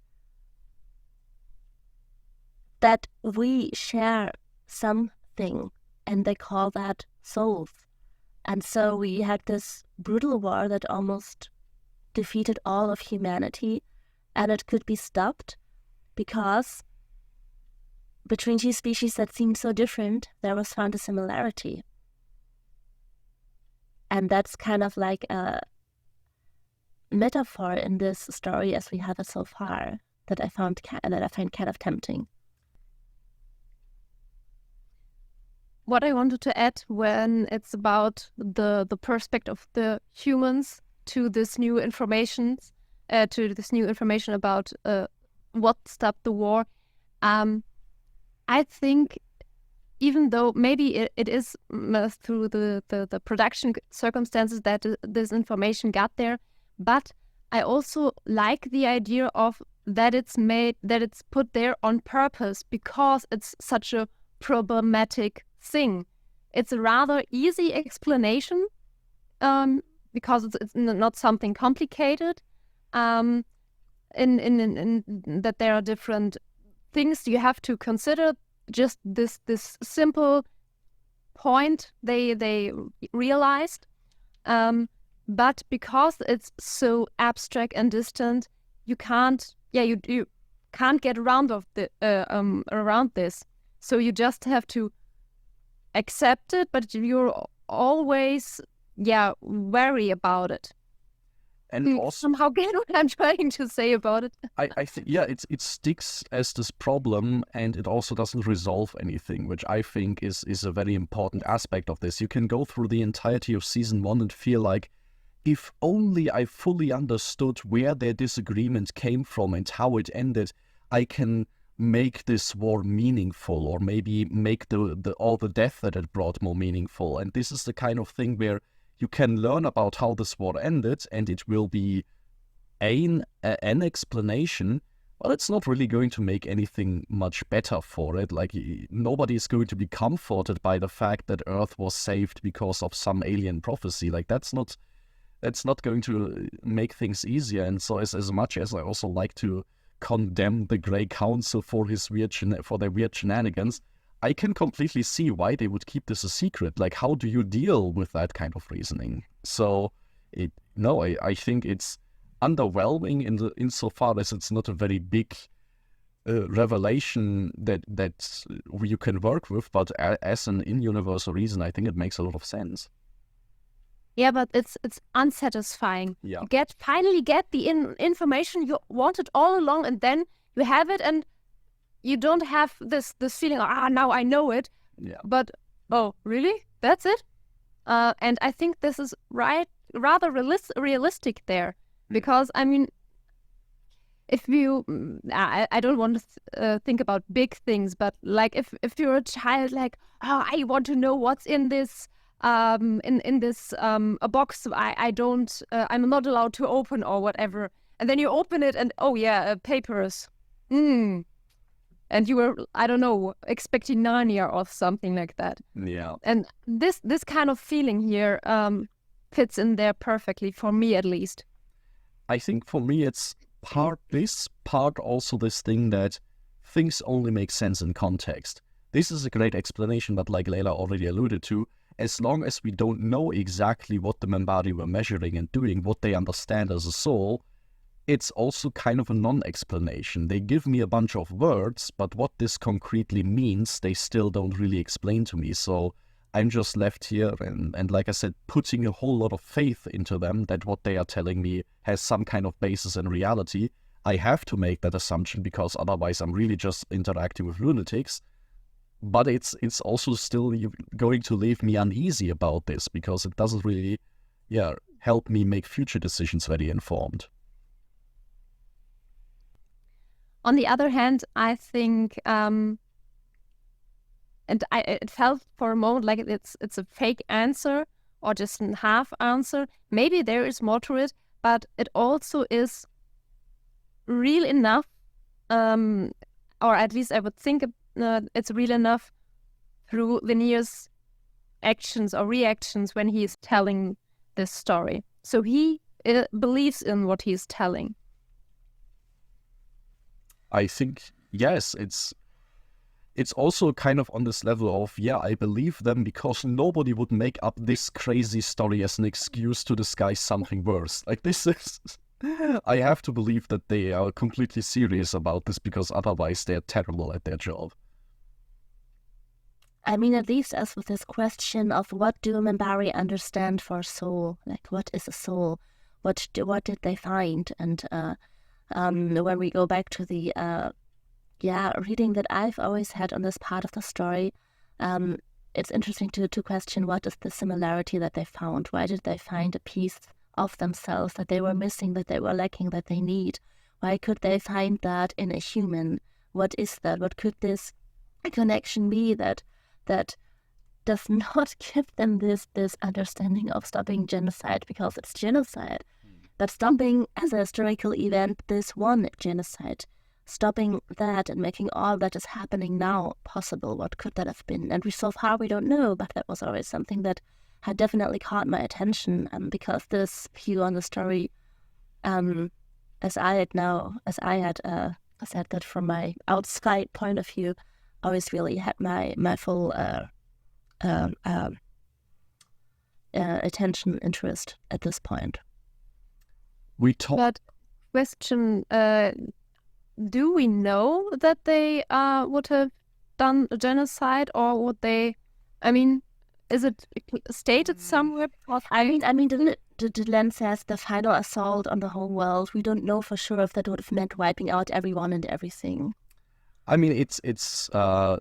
[SPEAKER 3] that we share something, and they call that souls. And so we had this brutal war that almost defeated all of humanity, and it could be stopped because between two species that seemed so different, there was found a similarity. And that's kind of like a metaphor in this story as we have it so far that I find kind of tempting.
[SPEAKER 1] What I wanted to add when it's about the perspective of the humans to this new information, about what stopped the war, I think even though maybe it is through the production circumstances that this information got there, but I also like the idea of that it's put there on purpose because it's such a problematic thing. It's a rather easy explanation because it's not something complicated. In that there are different things you have to consider. Just this simple point they realized, but because it's so abstract and distant, you can't get around this. So you just have to accept it, but you're always wary about it.
[SPEAKER 2] And also,
[SPEAKER 1] somehow get what I'm trying to say about it.
[SPEAKER 2] I think, it sticks as this problem, and it also doesn't resolve anything, which I think is a very important aspect of this. You can go through the entirety of season 1 and feel like, if only I fully understood where their disagreement came from and how it ended, I can make this war meaningful, or maybe make all the death that it brought more meaningful. And this is the kind of thing where you can learn about how this war ended, and it will be an explanation, but it's not really going to make anything much better for it. Like, nobody is going to be comforted by the fact that Earth was saved because of some alien prophecy. Like, that's not going to make things easier. And so as much as I also like to condemn the Grey Council for their weird shenanigans, I can completely see why they would keep this a secret. Like, how do you deal with that kind of reasoning? So, I think it's underwhelming insofar as it's not a very big revelation that you can work with, but as an in-universal reason, I think it makes a lot of sense.
[SPEAKER 1] Yeah, but it's unsatisfying.
[SPEAKER 2] Yeah.
[SPEAKER 1] You finally get the information you wanted all along, and then you have it, and you don't have this feeling, now I know it.
[SPEAKER 2] Yeah.
[SPEAKER 1] But, oh, really? That's it? And I think this is rather realistic there. Because, I mean, if you, I don't want to think about big things, but like if you're a child, like, I want to know what's in this, in this a box I'm not allowed to open or whatever. And then you open it and, papers. And you were, I don't know, expecting Narnia or something like that.
[SPEAKER 2] Yeah.
[SPEAKER 1] And this kind of feeling here fits in there perfectly, for me at least.
[SPEAKER 2] I think for me it's part also this thing that things only make sense in context. This is a great explanation, but like Layla already alluded to, as long as we don't know exactly what the Minbari were measuring and doing, what they understand as a soul, it's also kind of a non-explanation. They give me a bunch of words, but what this concretely means, they still don't really explain to me. So I'm just left here and like I said, putting a whole lot of faith into them that what they are telling me has some kind of basis in reality. I have to make that assumption because otherwise I'm really just interacting with lunatics. But it's also still going to leave me uneasy about this because it doesn't really help me make future decisions very informed.
[SPEAKER 1] On the other hand, I think, it felt for a moment like it's a fake answer or just a half answer. Maybe there is more to it, but it also is real enough, or at least I would think it's real enough through Lenier's actions or reactions when he is telling this story. So he believes in what he is telling.
[SPEAKER 2] I think, yes, it's also kind of on this level of, I believe them because nobody would make up this crazy story as an excuse to disguise something worse. Like, this is... I have to believe that they are completely serious about this because otherwise they're terrible at their job.
[SPEAKER 3] I mean, it leaves us with this question of what do Minbari understand for soul? Like, what is a soul? What did they find? And when we go back to the reading that I've always had on this part of the story, it's interesting to question what is the similarity that they found. Why did they find a piece of themselves that they were missing, that they were lacking, that they need? Why could they find that in a human? What is that? What could this connection be that does not give them this understanding of stopping genocide because it's genocide? But stopping as a historical event this one genocide, stopping that and making all that is happening now possible, what could that have been? And so far we don't know, but that was always something that had definitely caught my attention, because this view on the story, as I had said that from my outside point of view, always really had my full attention, interest at this point.
[SPEAKER 2] We talked.
[SPEAKER 1] But question: do we know that they would have done a genocide, or would they? I mean, is it stated somewhere?
[SPEAKER 3] I mean, the lens says the final assault on the whole world. We don't know for sure if that would have meant wiping out everyone and everything.
[SPEAKER 2] I mean, it's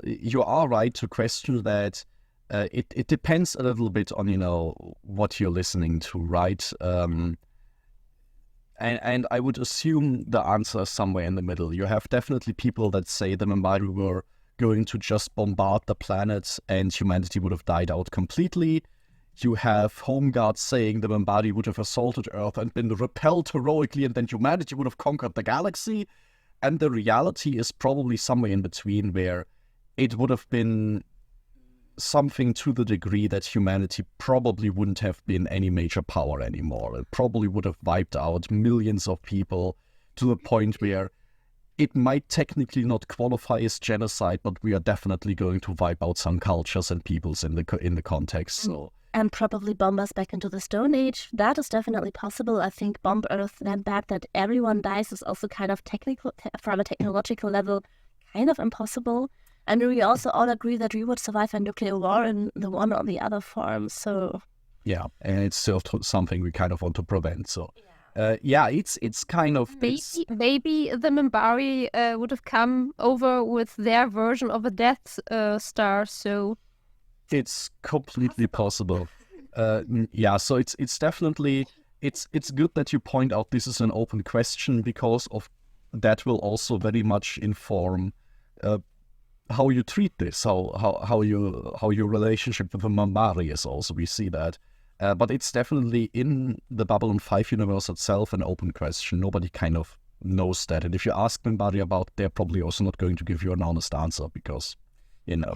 [SPEAKER 2] you are right to question that. It depends a little bit on what you're listening to, right? And I would assume the answer is somewhere in the middle. You have definitely people that say the Minbari were going to just bombard the planet and humanity would have died out completely. You have home guards saying the Minbari would have assaulted Earth and been repelled heroically, and then humanity would have conquered the galaxy. And the reality is probably somewhere in between, where it would have been something to the degree that humanity probably wouldn't have been any major power anymore. It probably would have wiped out millions of people to the point where it might technically not qualify as genocide, but we are definitely going to wipe out some cultures and peoples in the context. So.
[SPEAKER 3] And probably bomb us back into the Stone Age. That is definitely possible. I think bomb Earth that bad that everyone dies is also kind of from a technological level, kind of impossible. And we also all agree that we would survive a nuclear war in the one or the other form. So
[SPEAKER 2] yeah, and it's still something we kind of want to prevent. So it's kind of
[SPEAKER 1] maybe the Minbari would have come over with their version of a Death Star. So
[SPEAKER 2] it's completely possible. So it's definitely it's good that you point out this is an open question, because of that will also very much inform how you treat this, how your relationship with the Minbari is also. We see that, but it's definitely in the Babylon 5 universe itself an open question. Nobody kind of knows that, and if you ask Minbari about, they're probably also not going to give you an honest answer, because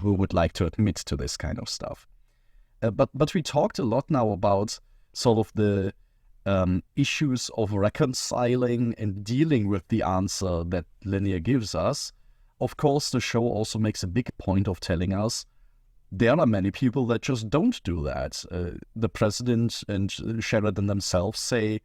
[SPEAKER 2] who would like to admit to this kind of stuff. But we talked a lot now about sort of the issues of reconciling and dealing with the answer that Linear gives us. Of course, the show also makes a big point of telling us there are many people that just don't do that. The president and Sheridan themselves say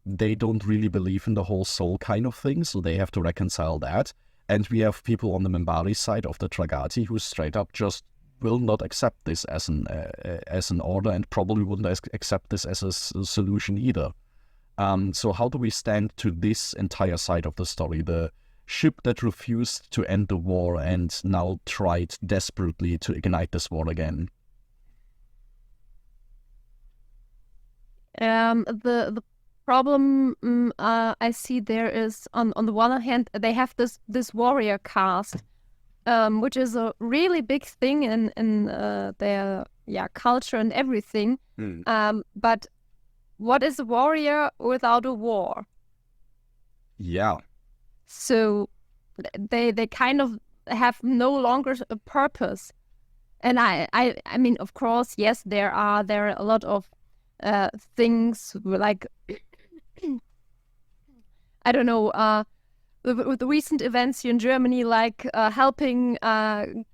[SPEAKER 2] they don't really believe in the whole soul kind of thing, so they have to reconcile that. And we have people on the Minbari side of the Tragati who straight up just will not accept this as an order, and probably wouldn't accept this as a solution either. So how do we stand to this entire side of the story? The ship that refused to end the war and now tried desperately to ignite this war again.
[SPEAKER 1] The problem I see there is on the one hand they have this warrior caste, which is a really big thing in their culture and everything. But what is a warrior without a war?
[SPEAKER 2] Yeah.
[SPEAKER 1] So they kind of have no longer a purpose. And I mean, of course, yes, there are a lot of things like I don't know, with the recent events here in Germany, like helping to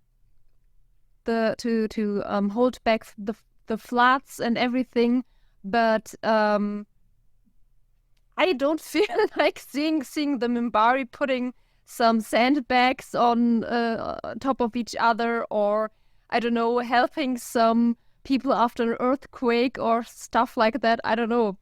[SPEAKER 1] hold back the floods and everything, but I don't feel like seeing the Minbari putting some sandbags on top of each other, or I don't know, helping some people after an earthquake or stuff like that. I don't know.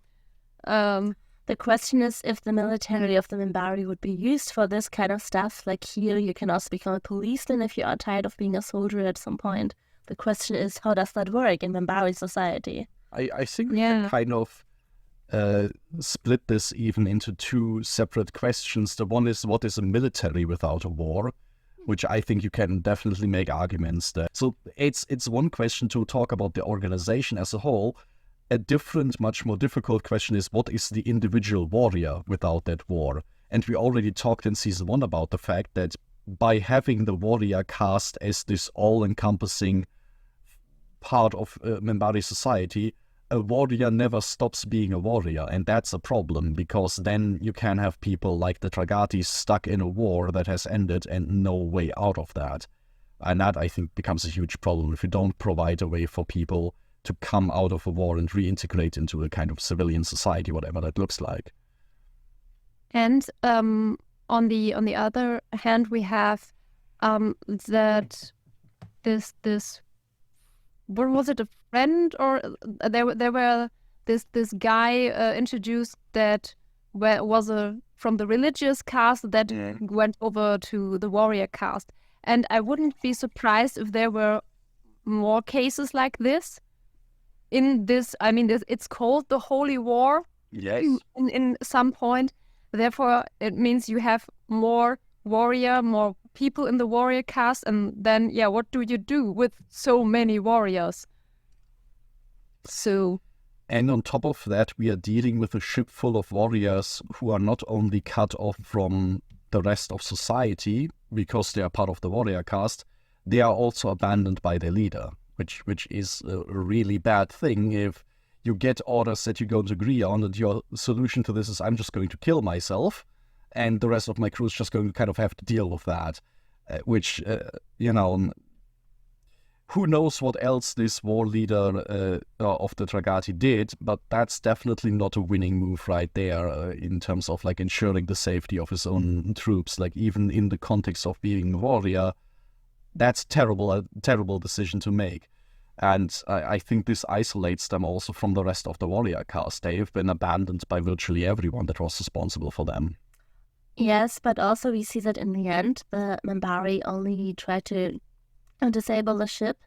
[SPEAKER 3] The question is if the military of the Minbari would be used for this kind of stuff. Like here, you can also become a policeman if you are tired of being a soldier at some point. The question is, how does that work in Minbari society?
[SPEAKER 2] I think we can kind of split this even into two separate questions. The one is, what is a military without a war? Which I think you can definitely make arguments there. So it's one question to talk about the organization as a whole. a different, much more difficult question is, what is the individual warrior without that war? And we already talked in season 1 about the fact that by having the warrior caste as this all-encompassing part of Minbari society, a warrior never stops being a warrior, and that's a problem, because then you can have people like the Dragatis stuck in a war that has ended and no way out of that. And that, I think, becomes a huge problem if you don't provide a way for people to come out of a war and reintegrate into a kind of civilian society, whatever that looks like.
[SPEAKER 1] And on the other hand, we have that this what was it, a friend, or there were this guy introduced that was from the religious caste that went over to the warrior caste, and I wouldn't be surprised if there were more cases like this. In this, I mean, it's called the Holy War.
[SPEAKER 2] Yes.
[SPEAKER 1] In some point, therefore, it means you have more people in the warrior caste, and then, what do you do with so many warriors? So...
[SPEAKER 2] And on top of that, we are dealing with a ship full of warriors who are not only cut off from the rest of society because they are part of the warrior caste, they are also abandoned by their leader, which is a really bad thing if you get orders that you don't agree on, and your solution to this is, I'm just going to kill myself, and the rest of my crew is just going to kind of have to deal with that, which, who knows what else this war leader of the Dragati did, but that's definitely not a winning move right there in terms of like ensuring the safety of his own troops. Like, even in the context of being a warrior, that's a terrible decision to make. And I think this isolates them also from the rest of the warrior caste. They have been abandoned by virtually everyone that was responsible for them.
[SPEAKER 3] Yes, but also we see that in the end, the Minbari only try to disable the ship,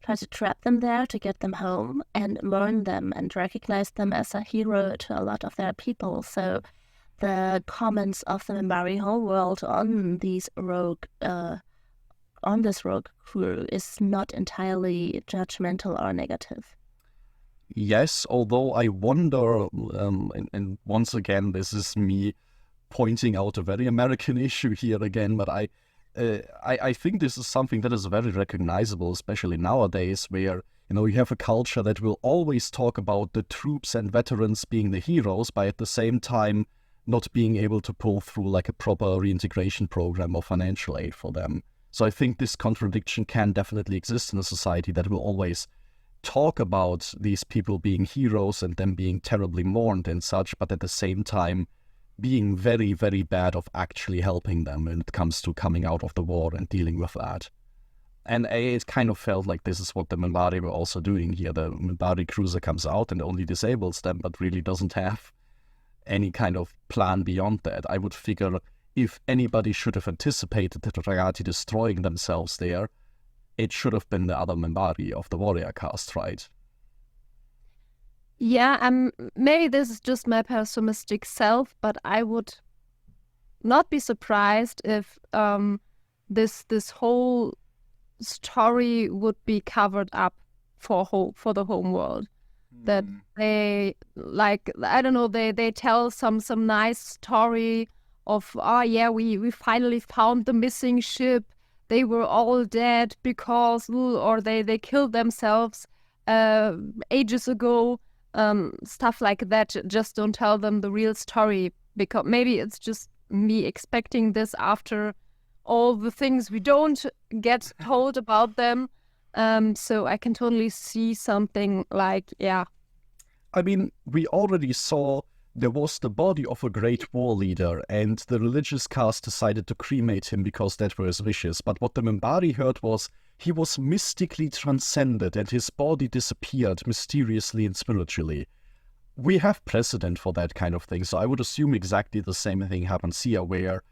[SPEAKER 3] try to trap them there to get them home, and mourn them and recognize them as a hero to a lot of their people. So the comments of the Minbari homeworld on these rogue on this rogue crew is not entirely judgmental or negative.
[SPEAKER 2] Yes, although I wonder, and once again, this is me pointing out a very American issue here again, but I think this is something that is very recognizable, especially nowadays, where, you have a culture that will always talk about the troops and veterans being the heroes, but at the same time not being able to pull through like a proper reintegration program or financial aid for them. So I think this contradiction can definitely exist in a society that will always talk about these people being heroes and them being terribly mourned and such, but at the same time being very, very bad of actually helping them when it comes to coming out of the war and dealing with that. And it kind of felt like this is what the Minbari were also doing here. The Minbari cruiser comes out and only disables them, but really doesn't have any kind of plan beyond that. I would figure if anybody should have anticipated the Dragati destroying themselves there, it should have been the other Minbari of the warrior caste, right?
[SPEAKER 1] Yeah, maybe this is just my pessimistic self, but I would not be surprised if this whole story would be covered up for the home world. That they, like, I don't know, they tell some nice story of, we finally found the missing ship. They were all dead because, or they killed themselves ages ago. Stuff like that. Just don't tell them the real story, because maybe it's just me expecting this after all the things we don't get told about them. So I can totally see something like,
[SPEAKER 2] I mean, we already saw there was the body of a great war leader, and the religious caste decided to cremate him because that were his wishes. But what the Minbari heard was he was mystically transcended and his body disappeared mysteriously and spiritually. We have precedent for that kind of thing, so I would assume exactly the same thing happens here, where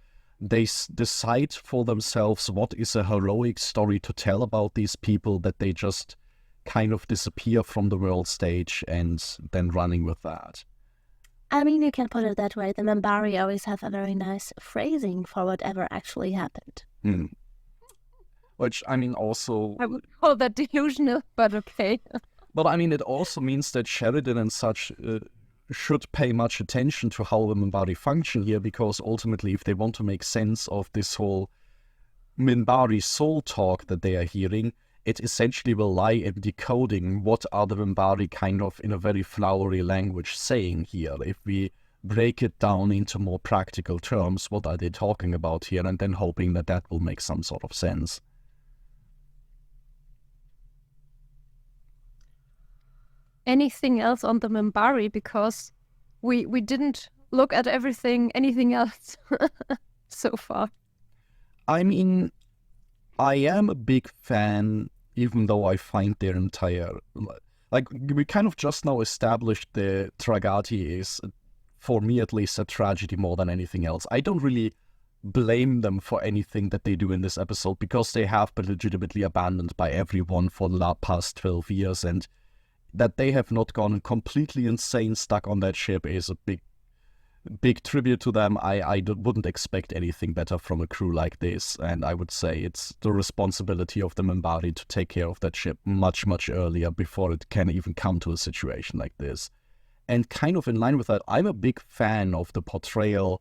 [SPEAKER 2] they decide for themselves what is a heroic story to tell about these people, that they just kind of disappear from the world stage and then running with that.
[SPEAKER 3] I mean, you can put it that way. The Minbari always have a very nice phrasing for whatever actually happened.
[SPEAKER 2] Which, I mean, also...
[SPEAKER 1] I would call that delusional, but okay.
[SPEAKER 2] But I mean, it also means that Sheridan and such should pay much attention to how the Minbari function here, because ultimately, if they want to make sense of this whole Minbari soul talk that they are hearing, it essentially will lie in decoding what are the Minbari kind of in a very flowery language saying here. If we break it down into more practical terms, what are they talking about here, and then hoping that that will make some sort of sense.
[SPEAKER 1] Anything else on the Minbari, because we didn't look at anything else so far.
[SPEAKER 2] I mean, I am a big fan, even though I find their entire... Like, we kind of just now established the Tragati is, for me at least, a tragedy more than anything else. I don't really blame them for anything that they do in this episode, because they have been legitimately abandoned by everyone for the past 12 years, and that they have not gone completely insane stuck on that ship is a big tribute to them. I wouldn't expect anything better from a crew like this, and I would say it's the responsibility of the Minbari to take care of that ship much, much earlier before it can even come to a situation like this. And kind of in line with that, I'm a big fan of the portrayal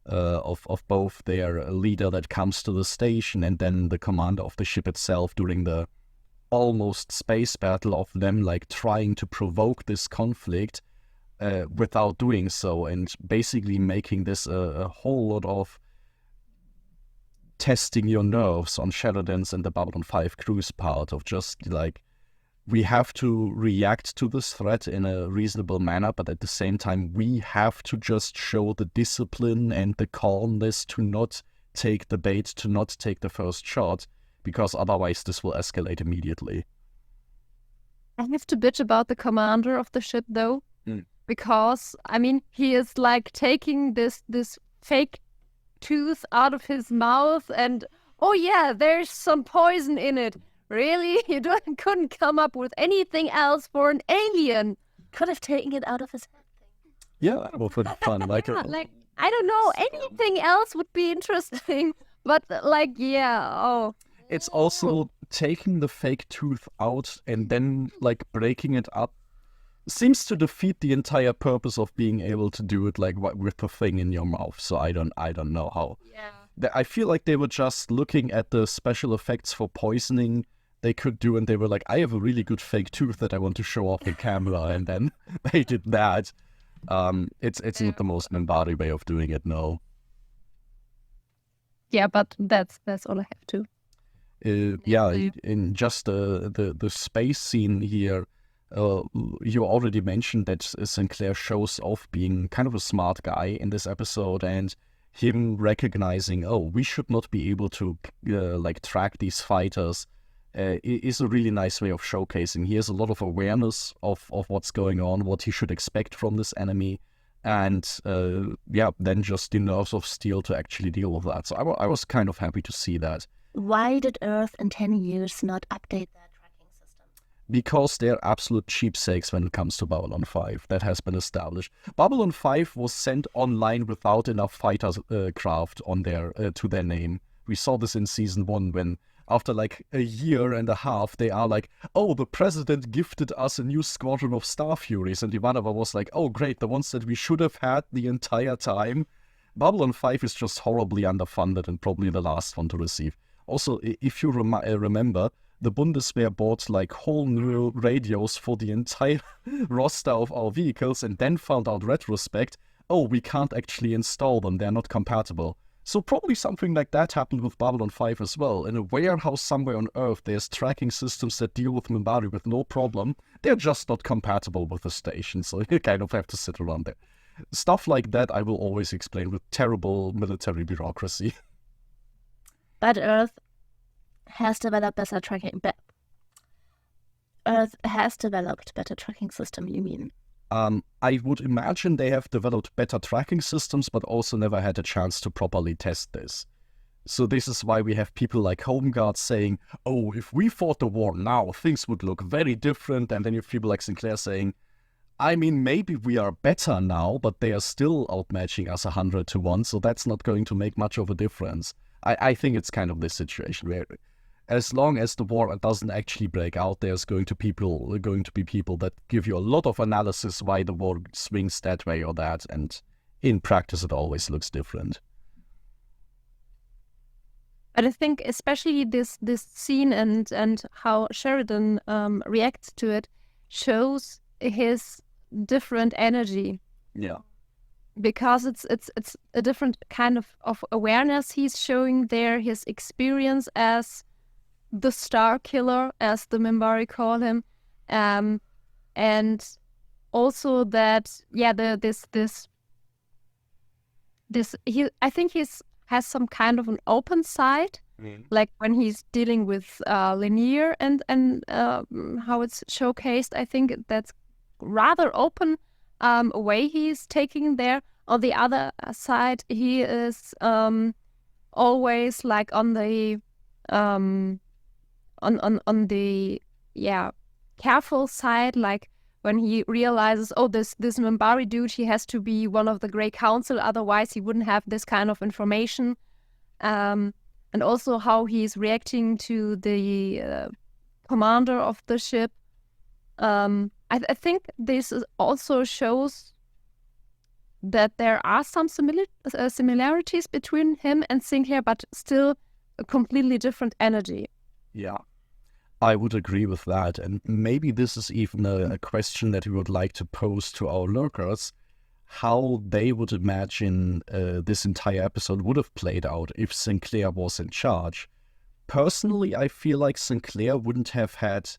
[SPEAKER 2] of both their leader that comes to the station and then the commander of the ship itself during the almost space battle, of them like trying to provoke this conflict without doing so, and basically making this a whole lot of testing your nerves on Sheridans and the Babylon 5 crew's part, of just like, we have to react to this threat in a reasonable manner, but at the same time we have to just show the discipline and the calmness to not take the bait, to not take the first shot, because otherwise this will escalate immediately.
[SPEAKER 1] I have to bitch about the commander of the ship, though, because, I mean, he is like taking this fake tooth out of his mouth and, oh yeah, there's some poison in it. Really? You couldn't come up with anything else for an alien?
[SPEAKER 3] Could have taken it out of his head.
[SPEAKER 2] Yeah, that would be fun. Like,
[SPEAKER 1] like, I don't know, anything else would be interesting, but like, yeah, oh.
[SPEAKER 2] It's also taking the fake tooth out and then like breaking it up seems to defeat the entire purpose of being able to do it like with the thing in your mouth. So I don't know how.
[SPEAKER 1] Yeah.
[SPEAKER 2] I feel like they were just looking at the special effects for poisoning they could do, and they were like, I have a really good fake tooth that I want to show off in camera, and then they did that. It's not the most Minbari way of doing it, no.
[SPEAKER 1] Yeah, but that's all I have to.
[SPEAKER 2] In just the space scene here, you already mentioned that Sinclair shows off being kind of a smart guy in this episode, and him recognizing, oh, we should not be able to like track these fighters is a really nice way of showcasing. He has a lot of awareness of what's going on, what he should expect from this enemy, and then just the nerves of steel to actually deal with that. So I was kind of happy to see that.
[SPEAKER 3] Why did Earth in 10 years not update their tracking system?
[SPEAKER 2] Because they're absolute cheapsates when it comes to Babylon 5. That has been established. Babylon 5 was sent online without enough fighter craft on their to their name. We saw this in Season 1 when, after like a year and a half, they are like, oh, the president gifted us a new squadron of Star Furies. And Ivanova was like, oh, great, the ones that we should have had the entire time. Babylon 5 is just horribly underfunded and probably the last one to receive. Also, if you remember, the Bundeswehr bought like whole new radios for the entire roster of our vehicles and then found out retrospect, oh, we can't actually install them, they're not compatible. So probably something like that happened with Babylon 5 as well. In a warehouse somewhere on Earth, there's tracking systems that deal with Minbari with no problem. They're just not compatible with the station, so you kind of have to sit around there. Stuff like that I will always explain with terrible military bureaucracy.
[SPEAKER 3] But Earth has developed better tracking. Earth has developed better tracking system, you mean?
[SPEAKER 2] I would imagine they have developed better tracking systems, but also never had a chance to properly test this. So this is why we have people like Homeguard saying, oh, if we fought the war now, things would look very different. And then you have people like Sinclair saying, I mean, maybe we are better now, but they are still outmatching us 100-1, so that's not going to make much of a difference. I think it's kind of this situation where as long as the war doesn't actually break out, there's going to be people that give you a lot of analysis why the war swings that way or that, and in practice it always looks different.
[SPEAKER 1] But I think especially this scene and how Sheridan reacts to it shows his different energy.
[SPEAKER 2] Yeah.
[SPEAKER 1] Because it's a different kind of awareness he's showing there, his experience as the star killer, as the Minbari call him, and also that I think has some kind of an open side, like when he's dealing with Lanier and how it's showcased. I think that's rather open way he's taking there. On the other side, he is always like on the careful side, like when he realizes, oh, this Minbari dude, he has to be one of the Grey Council, otherwise he wouldn't have this kind of information. And also how he's reacting to the commander of the ship. I think this also shows that there are some similarities between him and Sinclair, but still a completely different energy.
[SPEAKER 2] Yeah, I would agree with that. And maybe this is even a question that we would like to pose to our lurkers, how they would imagine this entire episode would have played out if Sinclair was in charge. Personally, I feel like Sinclair wouldn't have had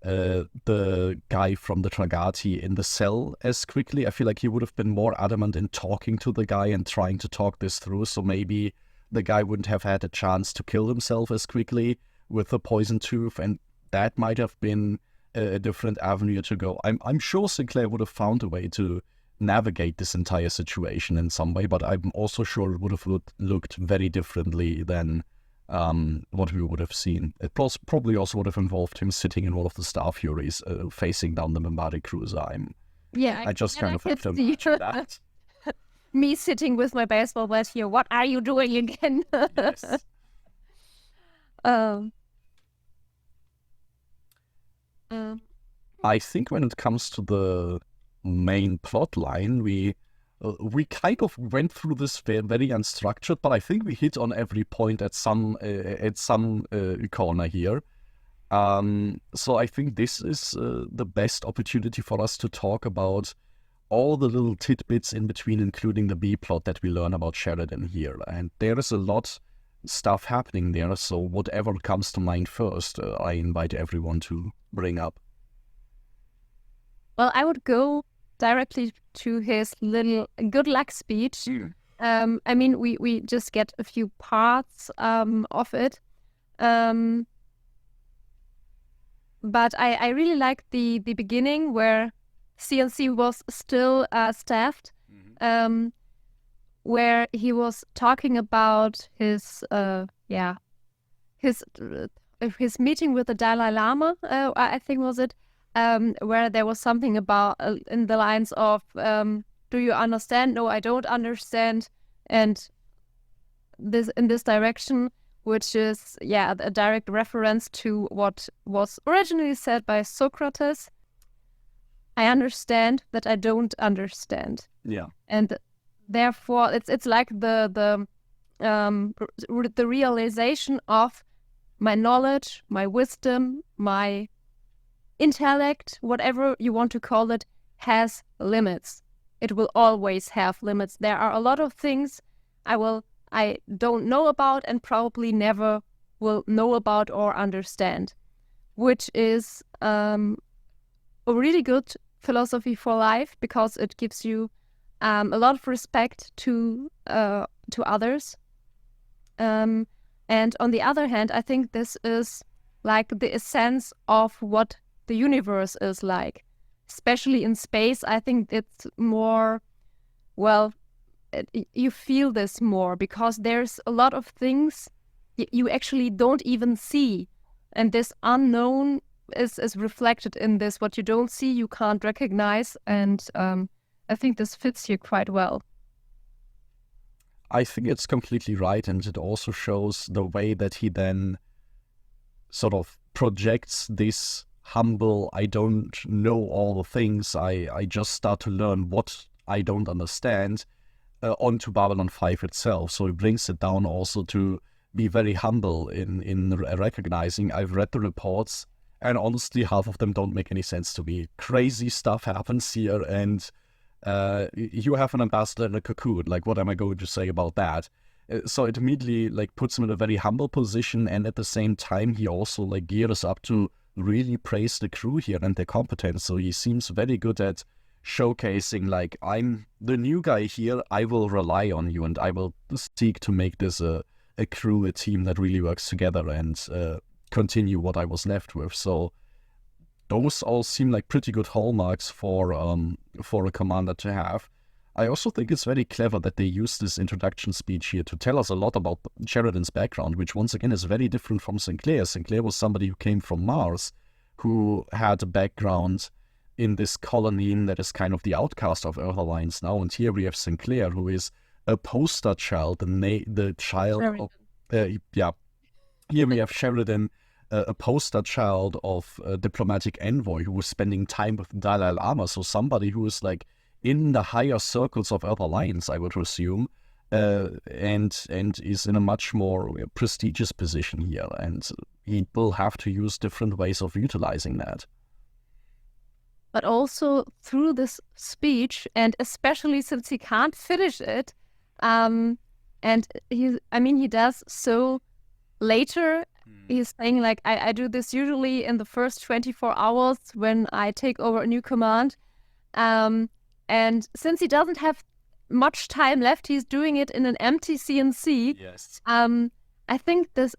[SPEAKER 2] the guy from the Dragati in the cell as quickly. I feel like he would have been more adamant in talking to the guy and trying to talk this through, so maybe the guy wouldn't have had a chance to kill himself as quickly with the poison tooth, and that might have been a different avenue to go. I'm sure Sinclair would have found a way to navigate this entire situation in some way, but I'm also sure it would have looked very differently than what we would have seen. It probably also would have involved him sitting in one of the Star Furies, facing down the Minbari cruiser. I just kind of have to imagine that.
[SPEAKER 1] Me sitting with my baseball bat here. What are you doing again?
[SPEAKER 2] Yes. I think when it comes to the main plot line, we kind of went through this very unstructured, but I think we hit on every point at some corner here. So I think this is the best opportunity for us to talk about all the little tidbits in between, including the B plot that we learn about Sheridan here. And there is a lot stuff happening there, so whatever comes to mind first, I invite everyone to bring up.
[SPEAKER 1] Well, I would go directly to his little good luck speech. I mean, we just get a few parts of it. But I really like the beginning where CNC was still staffed, where he was talking about his meeting with the Dalai Lama, I think was it, where there was something about in the lines of, do you understand? No, I don't understand. And this in this direction, which is, a direct reference to what was originally said by Socrates. I understand that I don't understand.
[SPEAKER 2] Yeah.
[SPEAKER 1] And therefore, it's like the realization of my knowledge, my wisdom, my intellect, whatever you want to call it, has limits. It will always have limits. There are a lot of things I don't know about and probably never will know about or understand, which is a really good philosophy for life, because it gives you a lot of respect to others. And on the other hand, I think this is like the essence of what the universe is like, especially in space. I think it's more, you feel this more because there's a lot of things you actually don't even see, and this unknown is reflected in this. What you don't see, you can't recognize, and I think this fits here quite well.
[SPEAKER 2] I think it's completely right, and it also shows the way that he then sort of projects this humble, I don't know all the things, I just start to learn what I don't understand, onto Babylon 5 itself. So it brings it down also to be very humble in recognizing I've read the reports, and honestly, half of them don't make any sense to me. Crazy stuff happens here, and you have an ambassador in a cocoon. Like, what am I going to say about that? So it immediately like puts him in a very humble position, and at the same time, he also like gears up to really praise the crew here and their competence. So he seems very good at showcasing, like, I'm the new guy here, I will rely on you, and I will seek to make this a crew, a team that really works together, and continue what I was left with. So those all seem like pretty good hallmarks for a commander to have. I also think it's very clever that they use this introduction speech here to tell us a lot about Sheridan's background, which once again is very different from Sinclair. Sinclair was somebody who came from Mars, who had a background in this colony that is kind of the outcast of Earth Alliance now. And here we have Sinclair, who is a poster child, the child of, here we have Sheridan, a poster child of a diplomatic envoy who was spending time with the Dalai Lama. So somebody who is like in the higher circles of Earth Alliance, I would assume, and is in a much more prestigious position here. And he will have to use different ways of utilizing that.
[SPEAKER 1] But also through this speech, and especially since he can't finish it, and he does so later. He's saying, like, I do this usually in the first 24 hours when I take over a new command. And since he doesn't have much time left, he's doing it in an empty CNC.
[SPEAKER 2] Yes.
[SPEAKER 1] I think this,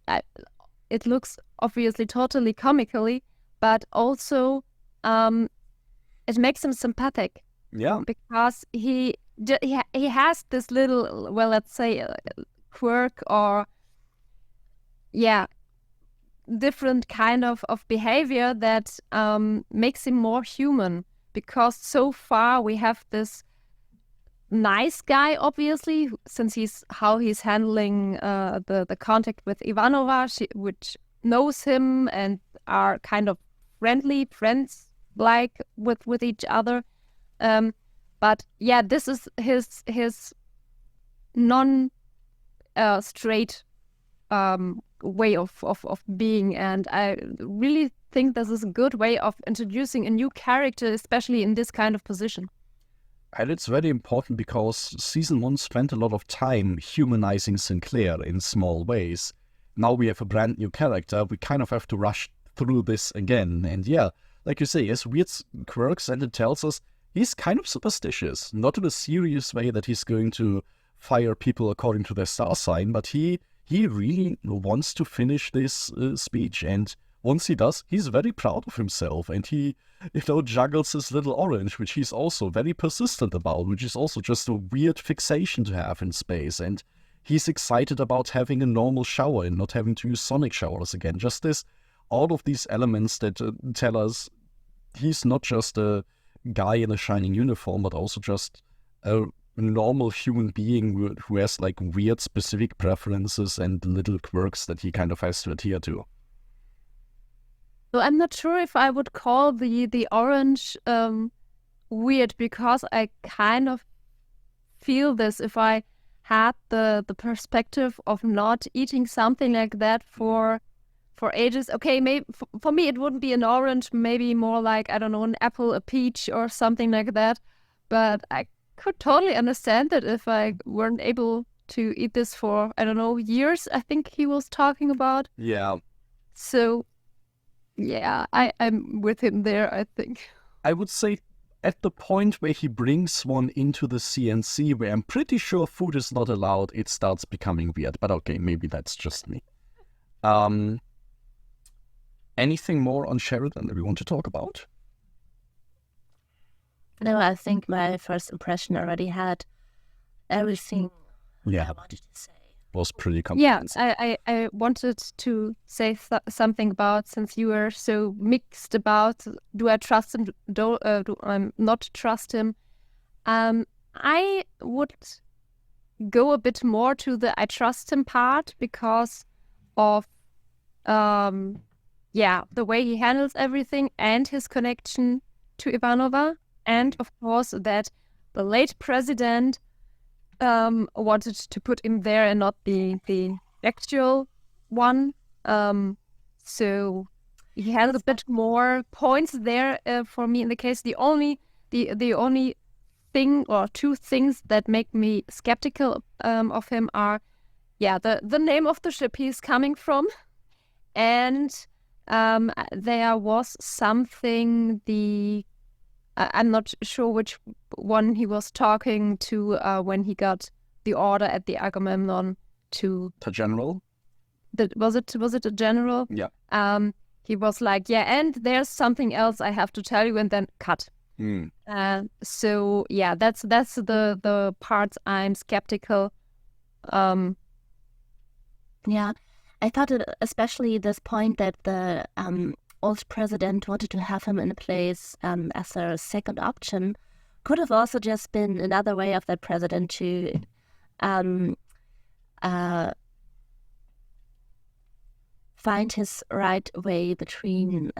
[SPEAKER 1] it looks obviously totally comically, but also it makes him sympathetic.
[SPEAKER 2] Yeah.
[SPEAKER 1] Because he has this little, well, let's say, quirk or, different kind of behavior that makes him more human. Because so far we have this nice guy, obviously, since he's handling the contact with Ivanova, which knows him and are kind of friends like with each other. But this is his non straight way of being, and I really think this is a good way of introducing a new character, especially in this kind of position.
[SPEAKER 2] And it's very important because Season 1 spent a lot of time humanizing Sinclair in small ways. Now we have a brand new character, we kind of have to rush through this again. And like you say, he has weird quirks, and it tells us he's kind of superstitious. Not in a serious way that he's going to fire people according to their star sign, but he really wants to finish this speech. And once he does, he's very proud of himself, and he, juggles his little orange, which he's also very persistent about, which is also just a weird fixation to have in space. And he's excited about having a normal shower and not having to use sonic showers again. Just all of these elements that tell us he's not just a guy in a shining uniform, but also just a normal human being who has like weird specific preferences and little quirks that he kind of has to adhere to.
[SPEAKER 1] So I'm not sure if I would call the orange weird, because I kind of feel this if I had the perspective of not eating something like that for ages. Okay, maybe for me it wouldn't be an orange, maybe more like, I don't know, an apple, a peach or something like that. But I could totally understand it if I weren't able to eat this for, I don't know, years, I think he was talking about.
[SPEAKER 2] Yeah.
[SPEAKER 1] So I'm with him there, I think.
[SPEAKER 2] I would say at the point where he brings one into the CNC, where I'm pretty sure food is not allowed, it starts becoming weird. But okay, maybe that's just me. Anything more on Sheridan that we want to talk about?
[SPEAKER 3] No, I think my first impression already had everything I wanted to say.
[SPEAKER 2] Was pretty comprehensive.
[SPEAKER 1] I wanted to say something about, since you were so mixed about, do I trust him, do I not trust him? I would go a bit more to the I trust him part because of the way he handles everything and his connection to Ivanova, and of course that the late president wanted to put him there and not the actual one. So he has a bit more points there for me in the case. The only thing or two things that make me skeptical of him are, the name of the ship he's coming from, and there was something I'm not sure which one he was talking to when he got the order at the Agamemnon to
[SPEAKER 2] The general?
[SPEAKER 1] was it a general?
[SPEAKER 2] Yeah.
[SPEAKER 1] He was like, and there's something else I have to tell you, and then cut. So that's the parts I'm skeptical.
[SPEAKER 3] Yeah, I thought especially this point that the old president wanted to have him in place as a second option could have also just been another way of that president to find his right way between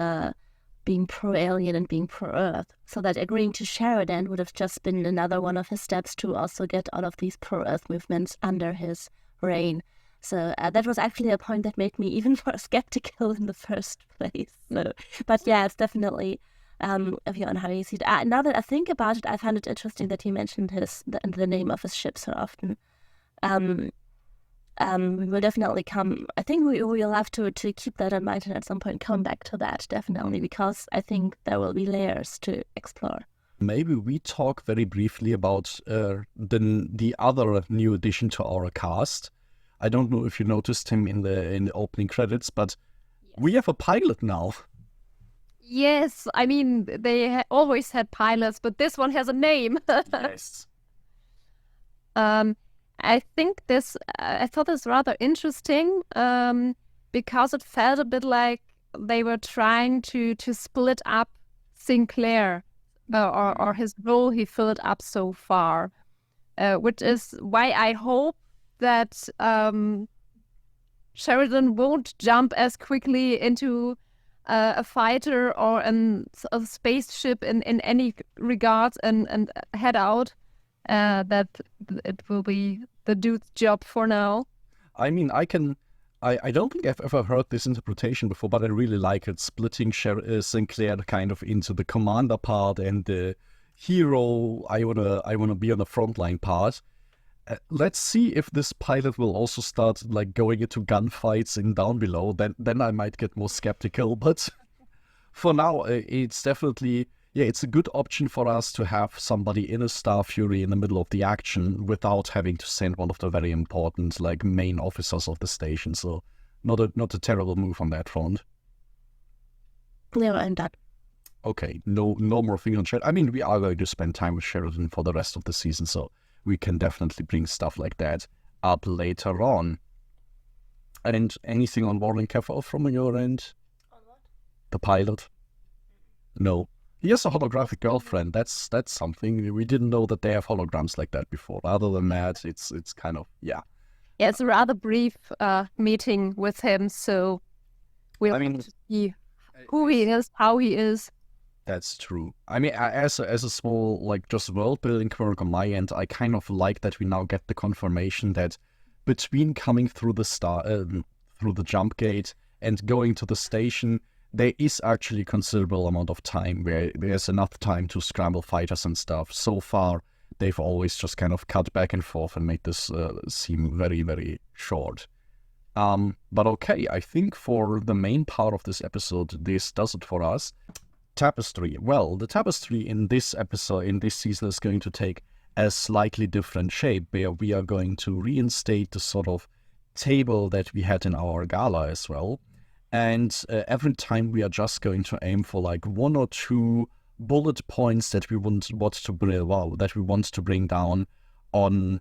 [SPEAKER 3] being pro-alien and being pro-Earth. So that agreeing to Sheridan would have just been another one of his steps to also get all of these pro-Earth movements under his reign. So that was actually a point that made me even more skeptical in the first place. So, but it's definitely a view on how you see it. Now that I think about it, I find it interesting that he mentioned the name of his ship so often. We will definitely come. I think we will have to keep that in mind and at some point come back to that, definitely, because I think there will be layers to explore.
[SPEAKER 2] Maybe we talk very briefly about the other new addition to our cast. I don't know if you noticed him in the opening credits, but we have a pilot now.
[SPEAKER 1] Yes, I mean, they always had pilots, but this one has a name.
[SPEAKER 2] Yes.
[SPEAKER 1] I think I thought this rather interesting because it felt a bit like they were trying to split up Sinclair or his role he filled up so far, which is why I hope that Sheridan won't jump as quickly into a fighter or a spaceship in any regards and head out. That it will be the dude's job for now.
[SPEAKER 2] I mean, I don't think I've ever heard this interpretation before, but I really like it, splitting Sinclair kind of into the commander part and the hero, I wanna be on the frontline part. Let's see if this pilot will also start like going into gunfights in Down Below. Then I might get more skeptical. But for now, it's definitely it's a good option for us to have somebody in a Star Fury in the middle of the action without having to send one of the very important like main officers of the station. So not a terrible move on that front.
[SPEAKER 3] Yeah, I'm done.
[SPEAKER 2] Okay, no more things on Sheridan. I mean, we are going to spend time with Sheridan for the rest of the season, so we can definitely bring stuff like that up later on. And anything on Warren Keffer from your end?
[SPEAKER 3] On what?
[SPEAKER 2] The pilot? No. He has a holographic girlfriend. That's something. We didn't know that they have holograms like that before. Other than that, it's kind of,
[SPEAKER 1] Yeah, it's a rather brief meeting with him, so we'll have to see who he is, how he is.
[SPEAKER 2] That's true. I mean, as a small, like, just world-building quirk on my end, I kind of like that we now get the confirmation that between coming through the jump gate and going to the station, there is actually a considerable amount of time where there's enough time to scramble fighters and stuff. So far, they've always just kind of cut back and forth and made this seem very, very short. But okay, I think for the main part of this episode, this does it for us. Tapestry. Well, the tapestry in this episode, in this season, is going to take a slightly different shape, where we are going to reinstate the sort of table that we had in our gala as well. And every time we are just going to aim for like one or two bullet points that we want to bring down on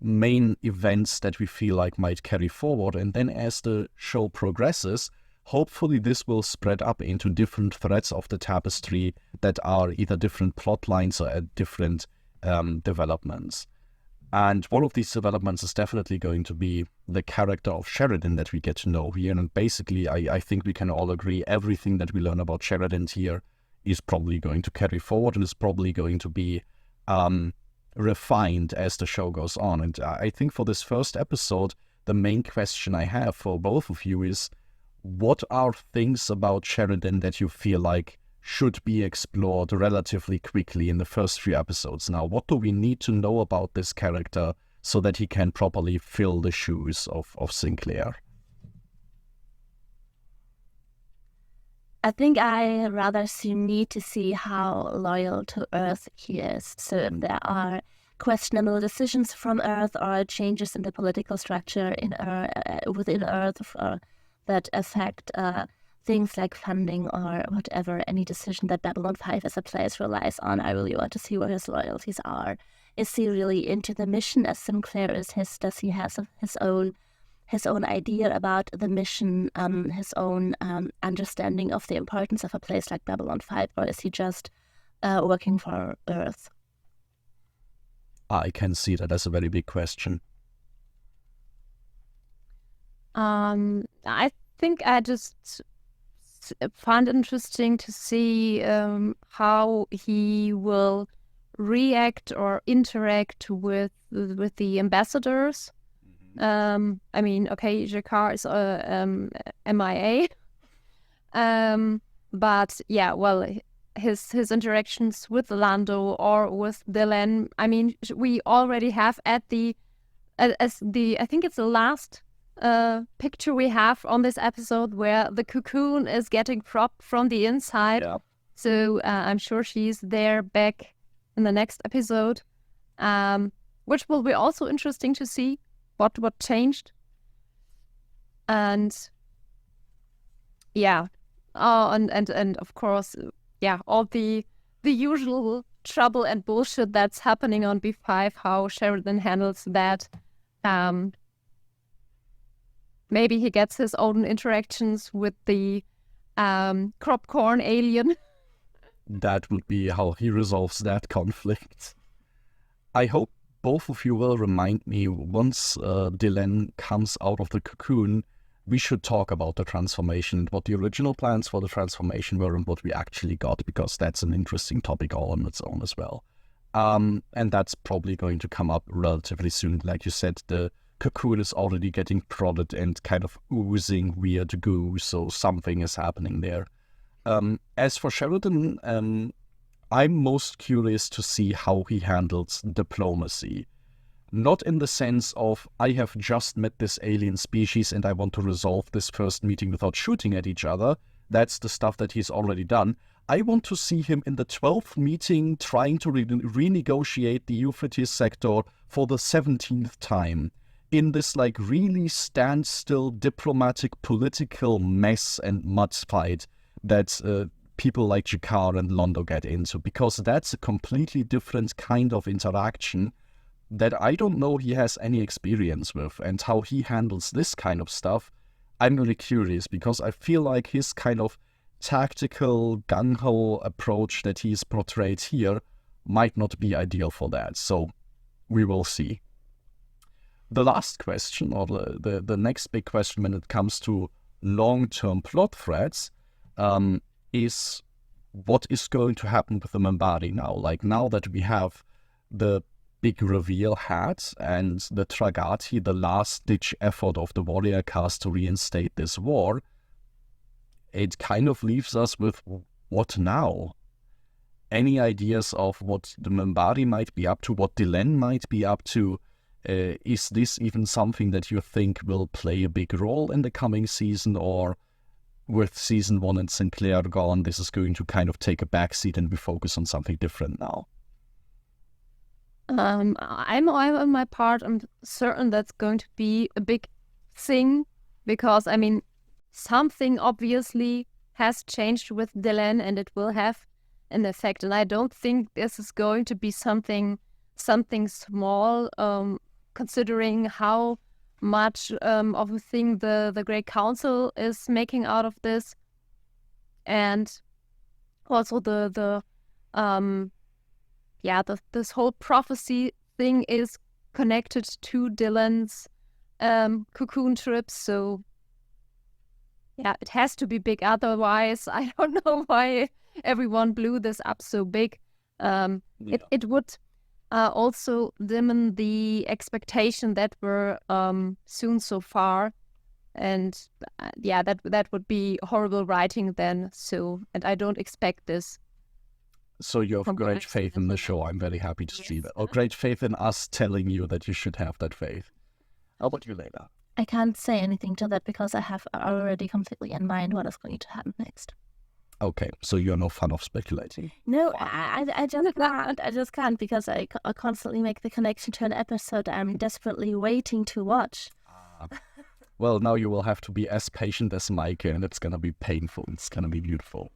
[SPEAKER 2] main events that we feel like might carry forward. And then as the show progresses, hopefully this will spread up into different threads of the tapestry that are either different plot lines or different developments. And one of these developments is definitely going to be the character of Sheridan that we get to know here. And basically, I think we can all agree everything that we learn about Sheridan here is probably going to carry forward and is probably going to be refined as the show goes on. And I think for this first episode, the main question I have for both of you is, what are things about Sheridan that you feel like should be explored relatively quickly in the first few episodes? Now, what do we need to know about this character so that he can properly fill the shoes of Sinclair?
[SPEAKER 3] I think I rather need to see how loyal to Earth he is. So if there are questionable decisions from Earth or changes in the political structure within Earth that affect things like funding or whatever, any decision that Babylon 5 as a place relies on, I really want to see what his loyalties are. Is he really into the mission as Sinclair is? Does he have his own idea about the mission, his own understanding of the importance of a place like Babylon 5, or is he just working for Earth?
[SPEAKER 2] I can see that as a very big question.
[SPEAKER 1] I think I just found interesting to see how he will react or interact with the ambassadors. I mean, okay, Jakar is MIA, but yeah, well, his interactions with Lando or with Dylan. I mean, we already have I think it's the last picture we have on this episode where the cocoon is getting propped from the inside.
[SPEAKER 2] Yeah.
[SPEAKER 1] So I'm sure she's there back in the next episode, which will be also interesting to see what changed. And yeah, and of course, yeah, all the usual trouble and bullshit that's happening on B5, how Sheridan handles that. Maybe he gets his own interactions with the crop corn alien.
[SPEAKER 2] That would be how he resolves that conflict. I hope both of you will remind me once Dylan comes out of the cocoon, we should talk about the transformation, what the original plans for the transformation were and what we actually got, because that's an interesting topic all on its own as well. And that's probably going to come up relatively soon. Like you said, the cocoon is already getting prodded and kind of oozing weird goo, so something is happening there. As for Sheridan, I'm most curious to see how he handles diplomacy. Not in the sense of, I have just met this alien species and I want to resolve this first meeting without shooting at each other. That's the stuff that he's already done. I want to see him in the 12th meeting trying to renegotiate the Euphrates sector for the 17th time. In this like really standstill diplomatic political mess and mud fight that people like Jakar and Londo get into, because that's a completely different kind of interaction that I don't know he has any experience with, and how he handles this kind of stuff, I'm really curious, because I feel like his kind of tactical gung-ho approach that he's portrayed here might not be ideal for that, so we will see. The last question, or the next big question when it comes to long-term plot threads, is what is going to happen with the Minbari now? Like, now that we have the big reveal had and the Tragati, the last-ditch effort of the warrior caste to reinstate this war, it kind of leaves us with what now? Any ideas of what the Minbari might be up to, what Dylan might be up to? Is this even something that you think will play a big role in the coming season, or with season 1 and Sinclair gone, this is going to kind of take a backseat and we focus on something different now?
[SPEAKER 1] I'm on my part, I'm certain that's going to be a big thing, because I mean, something obviously has changed with Dylan and it will have an effect, and I don't think this is going to be something small, considering how much of a thing the Great Council is making out of this, and also this whole prophecy thing is connected to Dylan's cocoon trip. So yeah, it has to be big. Otherwise, I don't know why everyone blew this up so big. It would also dim the expectation that we're soon so far. And that would be horrible writing then. So, and I don't expect this.
[SPEAKER 2] So you have great faith in the show. I'm very happy to see that. Or great faith in us telling you that you should have that faith. How about you, Layla?
[SPEAKER 3] I can't say anything to that because I have already completely in mind what is going to happen next.
[SPEAKER 2] Okay, so you're no fan of speculating.
[SPEAKER 3] No, I just can't. I just can't because I constantly make the connection to an episode I'm desperately waiting to watch.
[SPEAKER 2] Well, now you will have to be as patient as Meike, and it's going to be painful. It's going to be beautiful.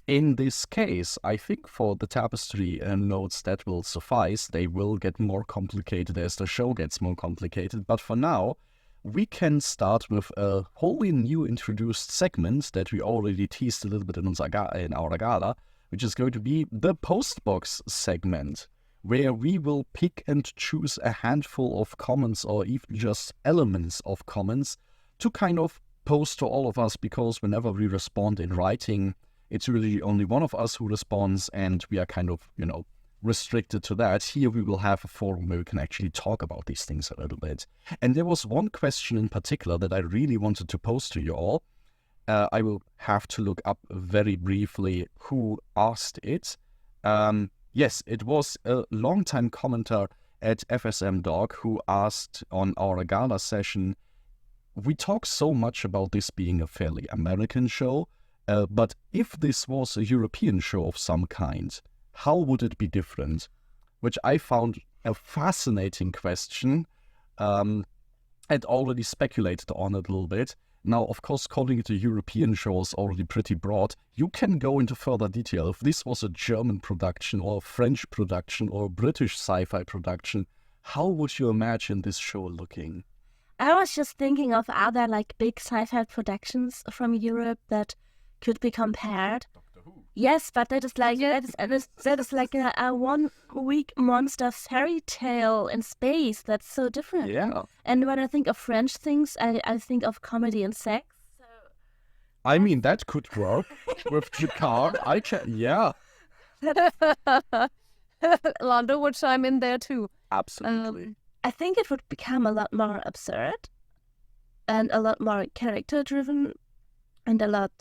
[SPEAKER 2] In this case, I think for the tapestry notes that will suffice. They will get more complicated as the show gets more complicated. But for now, we can start with a wholly new introduced segment that we already teased a little bit in our gala, which is going to be the Postbox segment, where we will pick and choose a handful of comments or even just elements of comments to kind of post to all of us, because whenever we respond in writing, it's really only one of us who responds, and we are kind of, restricted to that. Here we will have a forum where we can actually talk about these things a little bit. And there was one question in particular that I really wanted to pose to you all. I will have to look up very briefly who asked it. Yes, it was a long-time commenter at FSM Dog who asked on our gala session, we talk so much about this being a fairly American show, but if this was a European show of some kind, how would it be different? Which I found a fascinating question, and already speculated on it a little bit. Now, of course, calling it a European show is already pretty broad. You can go into further detail. If this was a German production or a French production or a British sci-fi production, how would you imagine this show looking?
[SPEAKER 3] I was just thinking of other big sci-fi productions from Europe that could be compared. Yes, but that is like a 1 week monster fairy tale in space. That's so different.
[SPEAKER 2] Yeah.
[SPEAKER 3] And when I think of French things, I think of comedy and sex. So
[SPEAKER 2] I mean, that could work with Jacquard. Yeah.
[SPEAKER 1] Lando would chime in there too.
[SPEAKER 2] Absolutely.
[SPEAKER 3] I think it would become a lot more absurd and a lot more character driven and a lot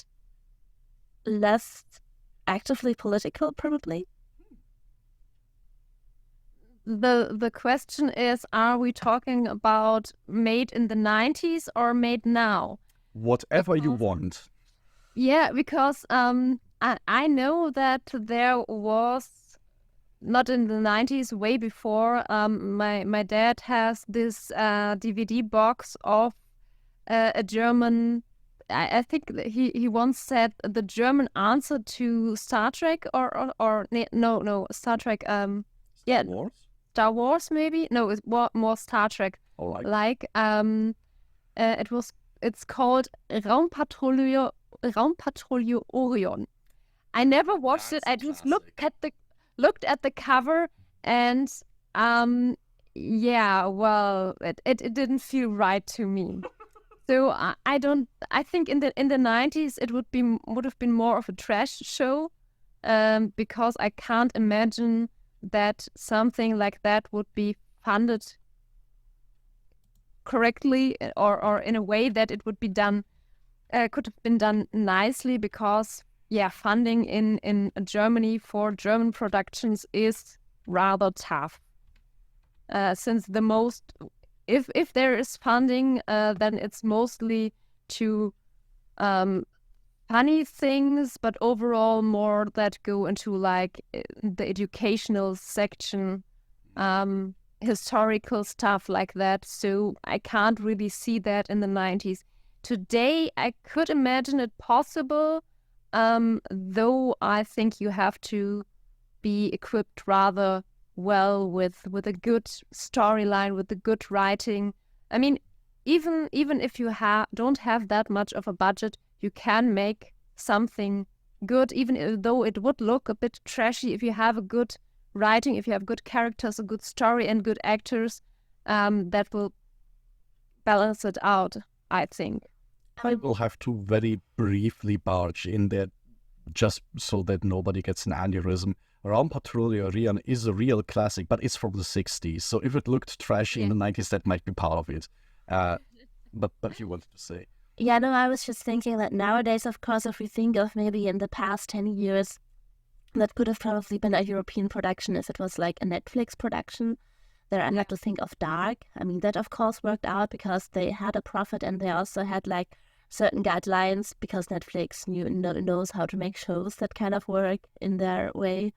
[SPEAKER 3] less actively political, probably.
[SPEAKER 1] The question is, are we talking about made in the 90s or made now?
[SPEAKER 2] Whatever you want.
[SPEAKER 1] Yeah, because I know that there was, not in the 90s, way before, my dad has this DVD box of a German, I think that he once said the German answer to Star Trek or no, Star Trek,
[SPEAKER 2] Star Wars?
[SPEAKER 1] Star Wars maybe? No, it's more Star Trek.
[SPEAKER 2] All right.
[SPEAKER 1] Like, it's called Raumpatrouille Orion. I never watched it. I just looked at the cover, and well, it didn't feel right to me. So I think in the 90s it would have been more of a trash show, because I can't imagine that something like that would be funded correctly or in a way that it would be done, could have been done nicely, because funding in Germany for German productions is rather tough. Since if there is funding, then it's mostly to funny things, but overall more that go into the educational section, historical stuff like that. So I can't really see that in the 90s. Today, I could imagine it possible, though I think you have to be equipped rather well with a good storyline, with a good writing. I mean, even if you don't have that much of a budget, you can make something good, even though it would look a bit trashy if you have a good writing, if you have good characters, a good story, and good actors, that will balance it out, I think.
[SPEAKER 2] I will have to very briefly barge in there just so that nobody gets an aneurysm. Raum Patrouille Orion is a real classic, but it's from the 60s. So if it looked trashy in the 90s, that might be part of it. But you wanted to say.
[SPEAKER 3] Yeah, no, I was just thinking that nowadays, of course, if we think of maybe in the past 10 years, that could have probably been a European production if it was like a Netflix production. There I had to think of Dark. I mean, that of course worked out because they had a profit and they also had like certain guidelines because Netflix knows how to make shows that kind of work in their way.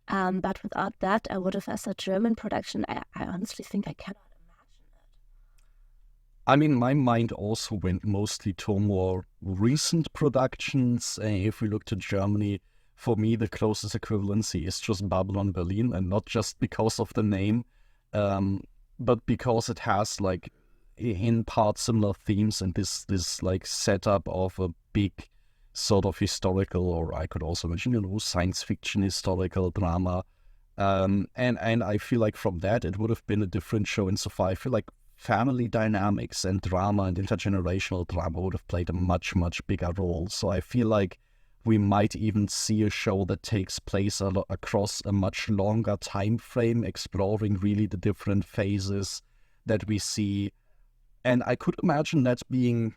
[SPEAKER 3] But without that, I would have, as a German production, I honestly think I cannot imagine it.
[SPEAKER 2] I mean, my mind also went mostly to more recent productions. If we look to Germany, for me, the closest equivalency is just Babylon Berlin, and not just because of the name, but because it has like in part similar themes and this like setup of a big sort of historical, or I could also mention, science fiction historical drama. And I feel like from that, it would have been a different show insofar. I feel like family dynamics and drama and intergenerational drama would have played a much, much bigger role. So I feel like we might even see a show that takes place across a much longer time frame, exploring really the different phases that we see. And I could imagine that being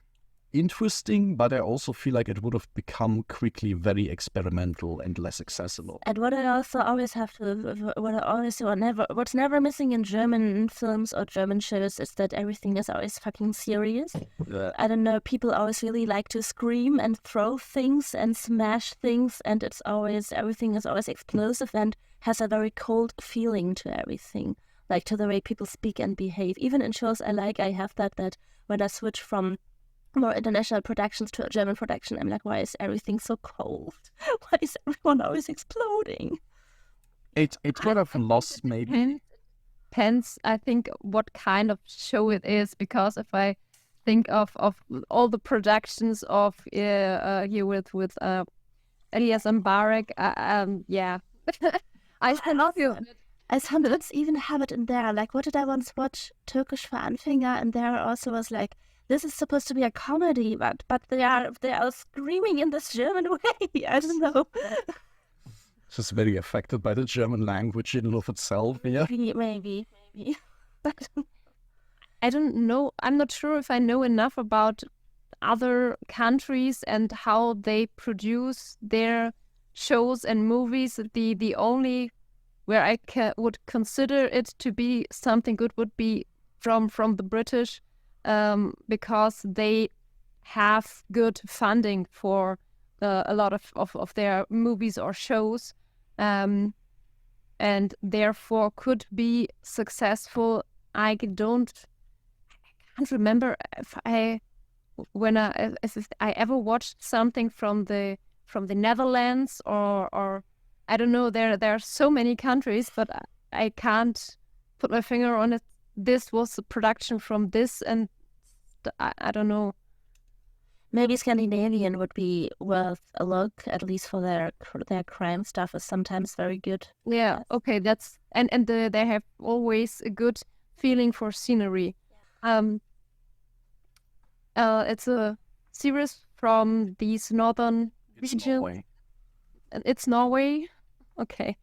[SPEAKER 2] interesting, but I also feel like it would have become quickly very experimental and less accessible.
[SPEAKER 3] And what I also always have to, what's never missing in German films or German shows is that everything is always fucking serious. I don't know, people always really like to scream and throw things and smash things, and everything is always explosive and has a very cold feeling to everything, like to the way people speak and behave. Even in shows I have that when I switch from more international productions to a German production, I'm like, why is everything so cold? Why is everyone always exploding?
[SPEAKER 2] It would have lost maybe.
[SPEAKER 1] Depends, I think, what kind of show it is, because if I think of all the productions of here with Elias Mbarek, yeah, I love you.
[SPEAKER 3] I sometimes even have it in there. Like, what did I once watch? Turkish for Anfänger, and there also was like, this is supposed to be a comedy, but they are screaming in this German way. I don't know.
[SPEAKER 2] It's just very affected by the German language in and of itself. Yeah,
[SPEAKER 3] maybe. But
[SPEAKER 1] I don't know. I'm not sure if I know enough about other countries and how they produce their shows and movies. The only where I would consider it to be something good would be from the British. Because they have good funding for a lot of their movies or shows, and therefore could be successful. I can't remember if I ever watched something from the Netherlands or I don't know. There are so many countries, but I can't put my finger on it. This was a production from this, and I don't know.
[SPEAKER 3] Maybe Scandinavian would be worth a look, at least for their crime stuff is sometimes very good.
[SPEAKER 1] Yeah, okay, that's and they have always a good feeling for scenery. It's a series from these northern regions.
[SPEAKER 2] Norway.
[SPEAKER 1] It's Norway. Okay,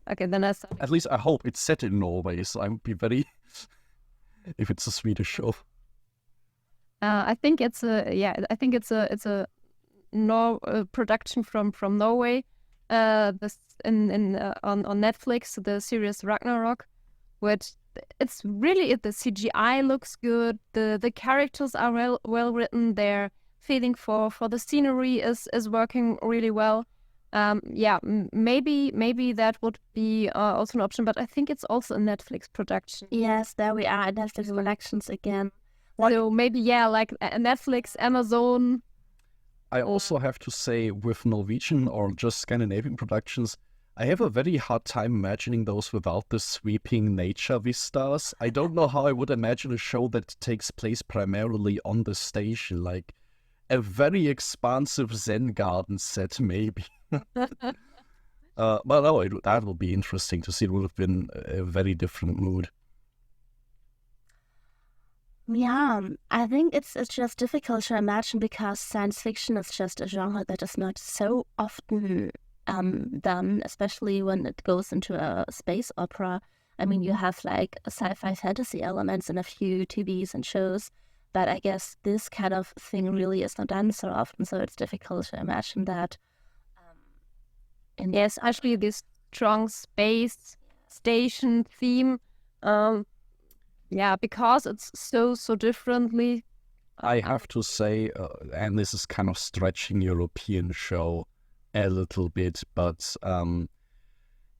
[SPEAKER 1] then
[SPEAKER 2] At least I hope it's set in Norway, so I would be very if it's a Swedish show.
[SPEAKER 1] I think it's a production from Norway. This on Netflix, the series Ragnarok, which it's really the CGI looks good. The characters are well written. Their feeling for the scenery is working really well. Maybe that would be also an option, but I think it's also a Netflix production.
[SPEAKER 3] Yes, there we are, Netflix productions again.
[SPEAKER 1] So maybe, like Netflix, Amazon.
[SPEAKER 2] I also have to say, with Norwegian or just Scandinavian productions, I have a very hard time imagining those without the sweeping nature vistas. I don't know how I would imagine a show that takes place primarily on the station, like a very expansive Zen garden set, maybe. But no, that will be interesting to see. It would have been a very different mood.
[SPEAKER 3] Yeah, I think it's just difficult to imagine because science fiction is just a genre that is not so often done, especially when it goes into a space opera. I mean, you have like sci-fi fantasy elements in a few TVs and shows, but I guess this kind of thing really is not done so often, so it's difficult to imagine that.
[SPEAKER 1] Yes, actually this strong space station theme, because it's so differently.
[SPEAKER 2] I have to say, and this is kind of stretching European show a little bit, but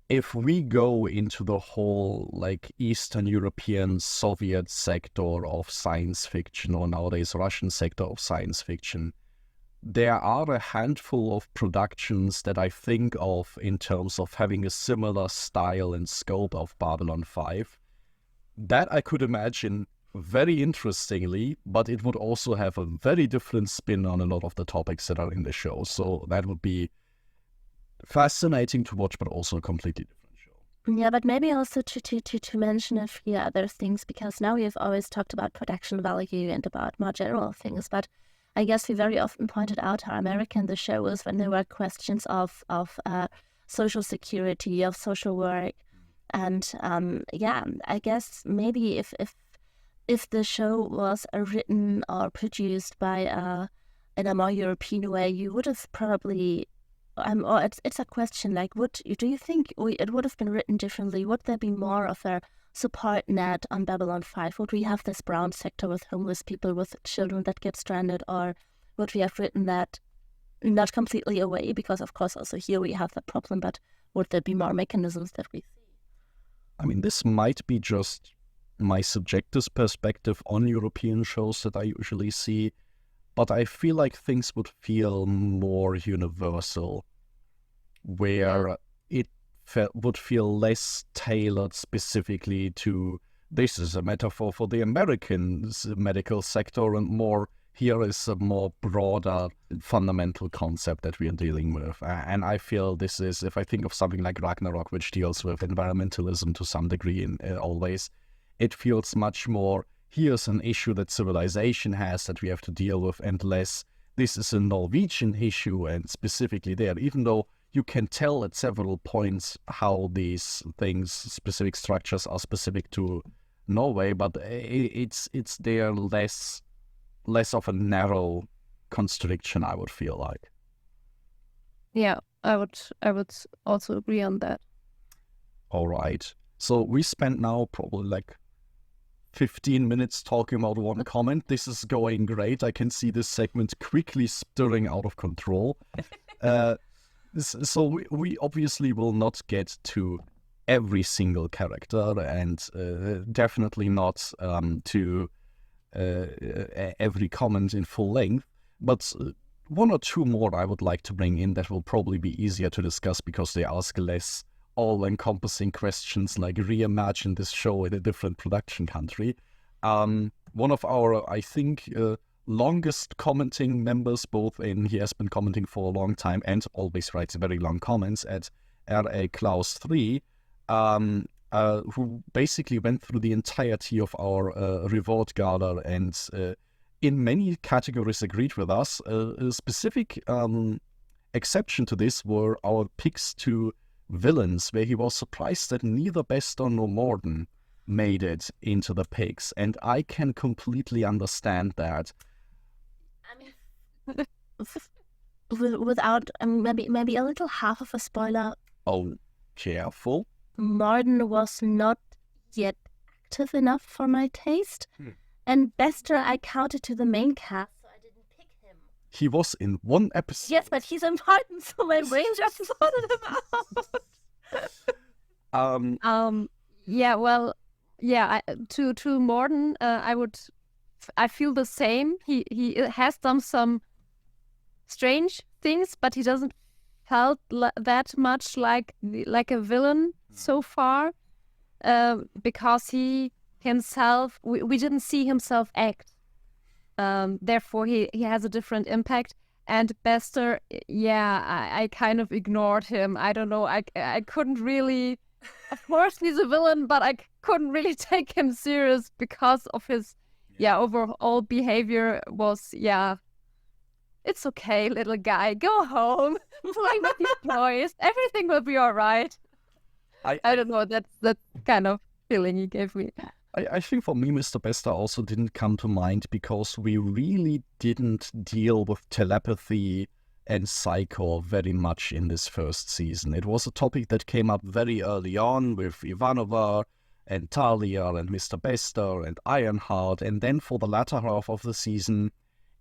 [SPEAKER 2] if we go into the whole like Eastern European Soviet sector of science fiction, or nowadays Russian sector of science fiction, there are a handful of productions that I think of in terms of having a similar style and scope of Babylon 5 that I could imagine very interestingly, but it would also have a very different spin on a lot of the topics that are in the show. So that would be fascinating to watch, but also a completely different show.
[SPEAKER 3] Yeah, but maybe also to mention a few other things, because now we've always talked about production value and about more general things, but I guess we very often pointed out how American the show is when there were questions of social security, of social work. And I guess maybe if the show was written or produced by in a more European way, you would have probably or it's a question like, do you think it would have been written differently? Would there be more of a support net on Babylon 5? Would we have this brown sector with homeless people, with children that get stranded, or would we have written that not completely away? Because of course also here we have that problem, but would there be more mechanisms that we see?
[SPEAKER 2] I mean, this might be just my subjective perspective on European shows that I usually see, but I feel like things would feel more universal, where it would feel less tailored specifically to this is a metaphor for the American medical sector, and more here is a more broader fundamental concept that we are dealing with. And I feel this is, if I think of something like Ragnarok, which deals with environmentalism to some degree always, it feels much more, here's an issue that civilization has that we have to deal with, and less, this is a Norwegian issue and specifically there, even though you can tell at several points how these things, specific structures are specific to Norway, but it's there less of a narrow constriction, I would feel like.
[SPEAKER 1] Yeah, I would also agree on that.
[SPEAKER 2] All right. So we spent now probably like 15 minutes talking about one comment. This is going great. I can see this segment quickly stirring out of control. So we obviously will not get to every single character, and definitely not to every comment in full length, but one or two more I would like to bring in that will probably be easier to discuss because they ask less all-encompassing questions like reimagine this show in a different production country. One of our, I think, longest commenting members, he has been commenting for a long time and always writes very long comments at RA Klaus 3, who basically went through the entirety of our reward gala and in many categories agreed with us. A specific exception to this were our picks to villains, where he was surprised that neither Bestor nor Morden made it into the picks, and I can completely understand that.
[SPEAKER 3] I mean, without maybe a little half of a spoiler.
[SPEAKER 2] Oh, careful.
[SPEAKER 3] Morden was not yet active enough for my taste, and Bestor I counted to the main cast, so I didn't pick him.
[SPEAKER 2] He was in one episode.
[SPEAKER 3] Yes, but he's important, so my brain just sorted him out.
[SPEAKER 1] To Morden, I feel the same. He has done some strange things, but he doesn't felt that much like a villain so far, because he himself, we didn't see himself act. Therefore, he has a different impact. And Bester, I kind of ignored him. I don't know. I couldn't really. Of course, he's a villain, but I couldn't really take him serious because of his, overall behavior was, it's okay, little guy. Go home, play with your toys. Everything will be all right. I don't know. That's kind of feeling he gave me.
[SPEAKER 2] I think for me, Mr. Bester also didn't come to mind because we really didn't deal with telepathy and psycho very much in this first season. It was a topic that came up very early on with Ivanova and Talia and Mr. Bester and Ironheart, and then for the latter half of the season,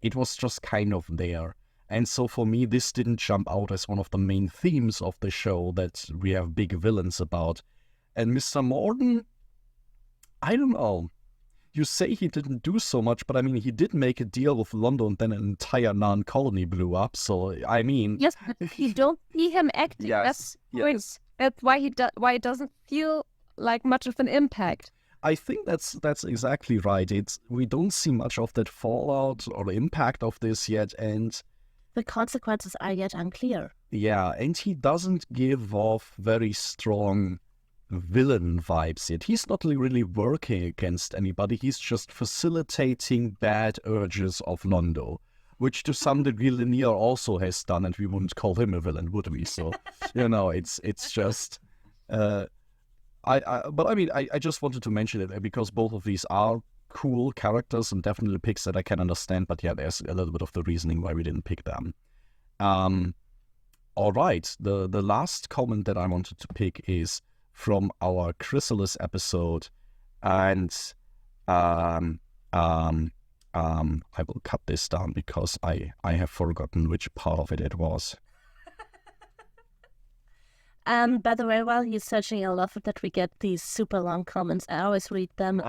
[SPEAKER 2] it was just kind of there. And so for me, this didn't jump out as one of the main themes of the show that we have big villains about. And Mr. Morden, I don't know. You say he didn't do so much, but I mean, he did make a deal with London, and then an entire non-colony blew up. So, I mean...
[SPEAKER 1] Yes, but you don't see him acting.
[SPEAKER 2] Yes,
[SPEAKER 1] That's why why it doesn't feel like much of an impact.
[SPEAKER 2] I think that's exactly right. We don't see much of that fallout or impact of this yet, and...
[SPEAKER 3] The consequences are yet unclear.
[SPEAKER 2] Yeah, and he doesn't give off very strong villain vibes yet. He's not really working against anybody. He's just facilitating bad urges of Londo, which to some degree Linear also has done, and we wouldn't call him a villain, would we? So, it's just... but I mean, I just wanted to mention it because both of these are cool characters and definitely picks that I can understand, but there's a little bit of the reasoning why we didn't pick them. All right, the last comment that I wanted to pick is from our Chrysalis episode, and I will cut this down because I have forgotten which part of it was.
[SPEAKER 3] By the way, while he's searching, I love it that we get these super long comments. I always read them.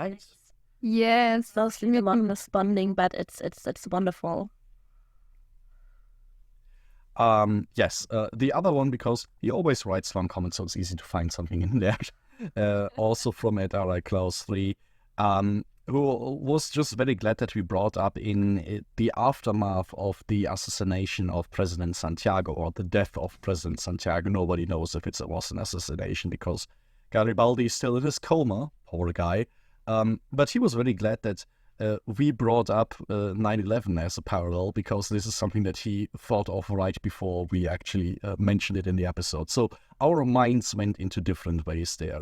[SPEAKER 1] Yes,
[SPEAKER 3] Mostly not responding, but it's wonderful.
[SPEAKER 2] Yes, the other one, because he always writes long comments, so it's easy to find something in there. Also from Klaus3, who was just very glad that we brought up in the aftermath of the assassination of President Santiago, or the death of President Santiago. Nobody knows if it was an assassination because Garibaldi is still in his coma, poor guy. But he was very glad that we brought up 9/11 as a parallel, because this is something that he thought of right before we actually mentioned it in the episode. So our minds went into different ways there.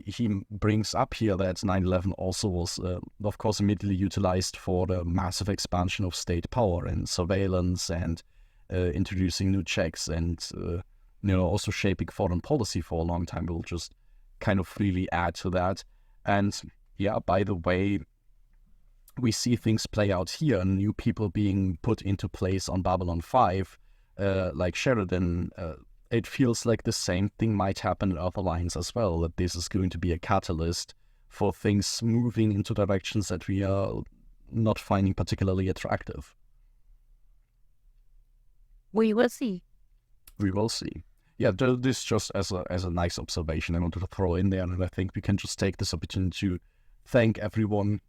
[SPEAKER 2] He brings up here that 9/11 also was, of course, immediately utilized for the massive expansion of state power and surveillance and introducing new checks and, also shaping foreign policy for a long time. We'll just kind of freely add to that. And by the way, we see things play out here, new people being put into place on Babylon 5, like Sheridan. It feels like the same thing might happen in other lines as well, that this is going to be a catalyst for things moving into directions that we are not finding particularly attractive.
[SPEAKER 1] We will see.
[SPEAKER 2] We will see. Yeah, this just as a nice observation I wanted to throw in there, and I think we can just take this opportunity to thank everyone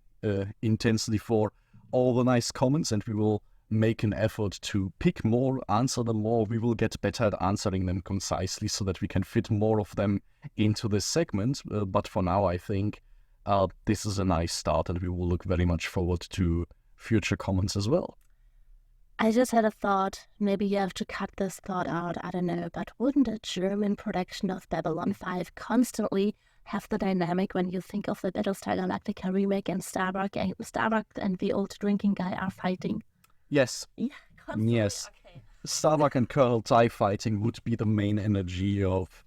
[SPEAKER 2] intensely for all the nice comments, and we will make an effort to pick more, answer them more. We will get better at answering them concisely so that we can fit more of them into this segment. But for now, I think this is a nice start, and we will look very much forward to future comments as well.
[SPEAKER 3] I just had a thought. Maybe you have to cut this thought out. I don't know. But wouldn't a German production of Babylon 5 constantly have the dynamic when you think of the Battlestar Galactica remake and Starbuck and the old drinking guy are fighting?
[SPEAKER 2] Yes.
[SPEAKER 3] Yeah, constantly.
[SPEAKER 2] Yes.
[SPEAKER 3] Okay.
[SPEAKER 2] Starbuck and Colonel Tai fighting would be the main energy of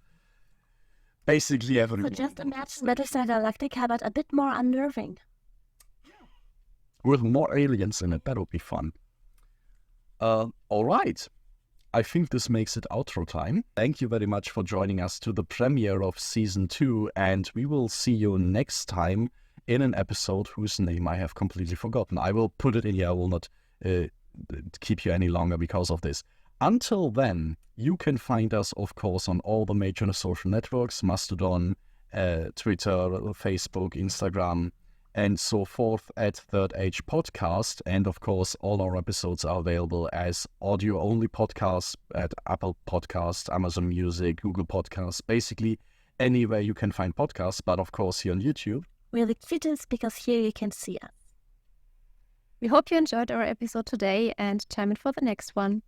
[SPEAKER 2] basically everyone.
[SPEAKER 3] So just imagine Battlestar Galactica, but a bit more unnerving.
[SPEAKER 2] With more aliens in it, that would be fun. All right. I think this makes it outro time. Thank you very much for joining us to the premiere of Season 2, and we will see you next time in an episode whose name I have completely forgotten. I will put it in here. I will not keep you any longer because of this. Until then, you can find us, of course, on all the major social networks, Mastodon, Twitter, Facebook, Instagram, and so forth at Third Age Podcast. And of course, all our episodes are available as audio-only podcasts at Apple Podcasts, Amazon Music, Google Podcasts, basically anywhere you can find podcasts, but of course here on YouTube.
[SPEAKER 3] We're the cutest because here you can see us.
[SPEAKER 1] We hope you enjoyed our episode today and chime in for the next one.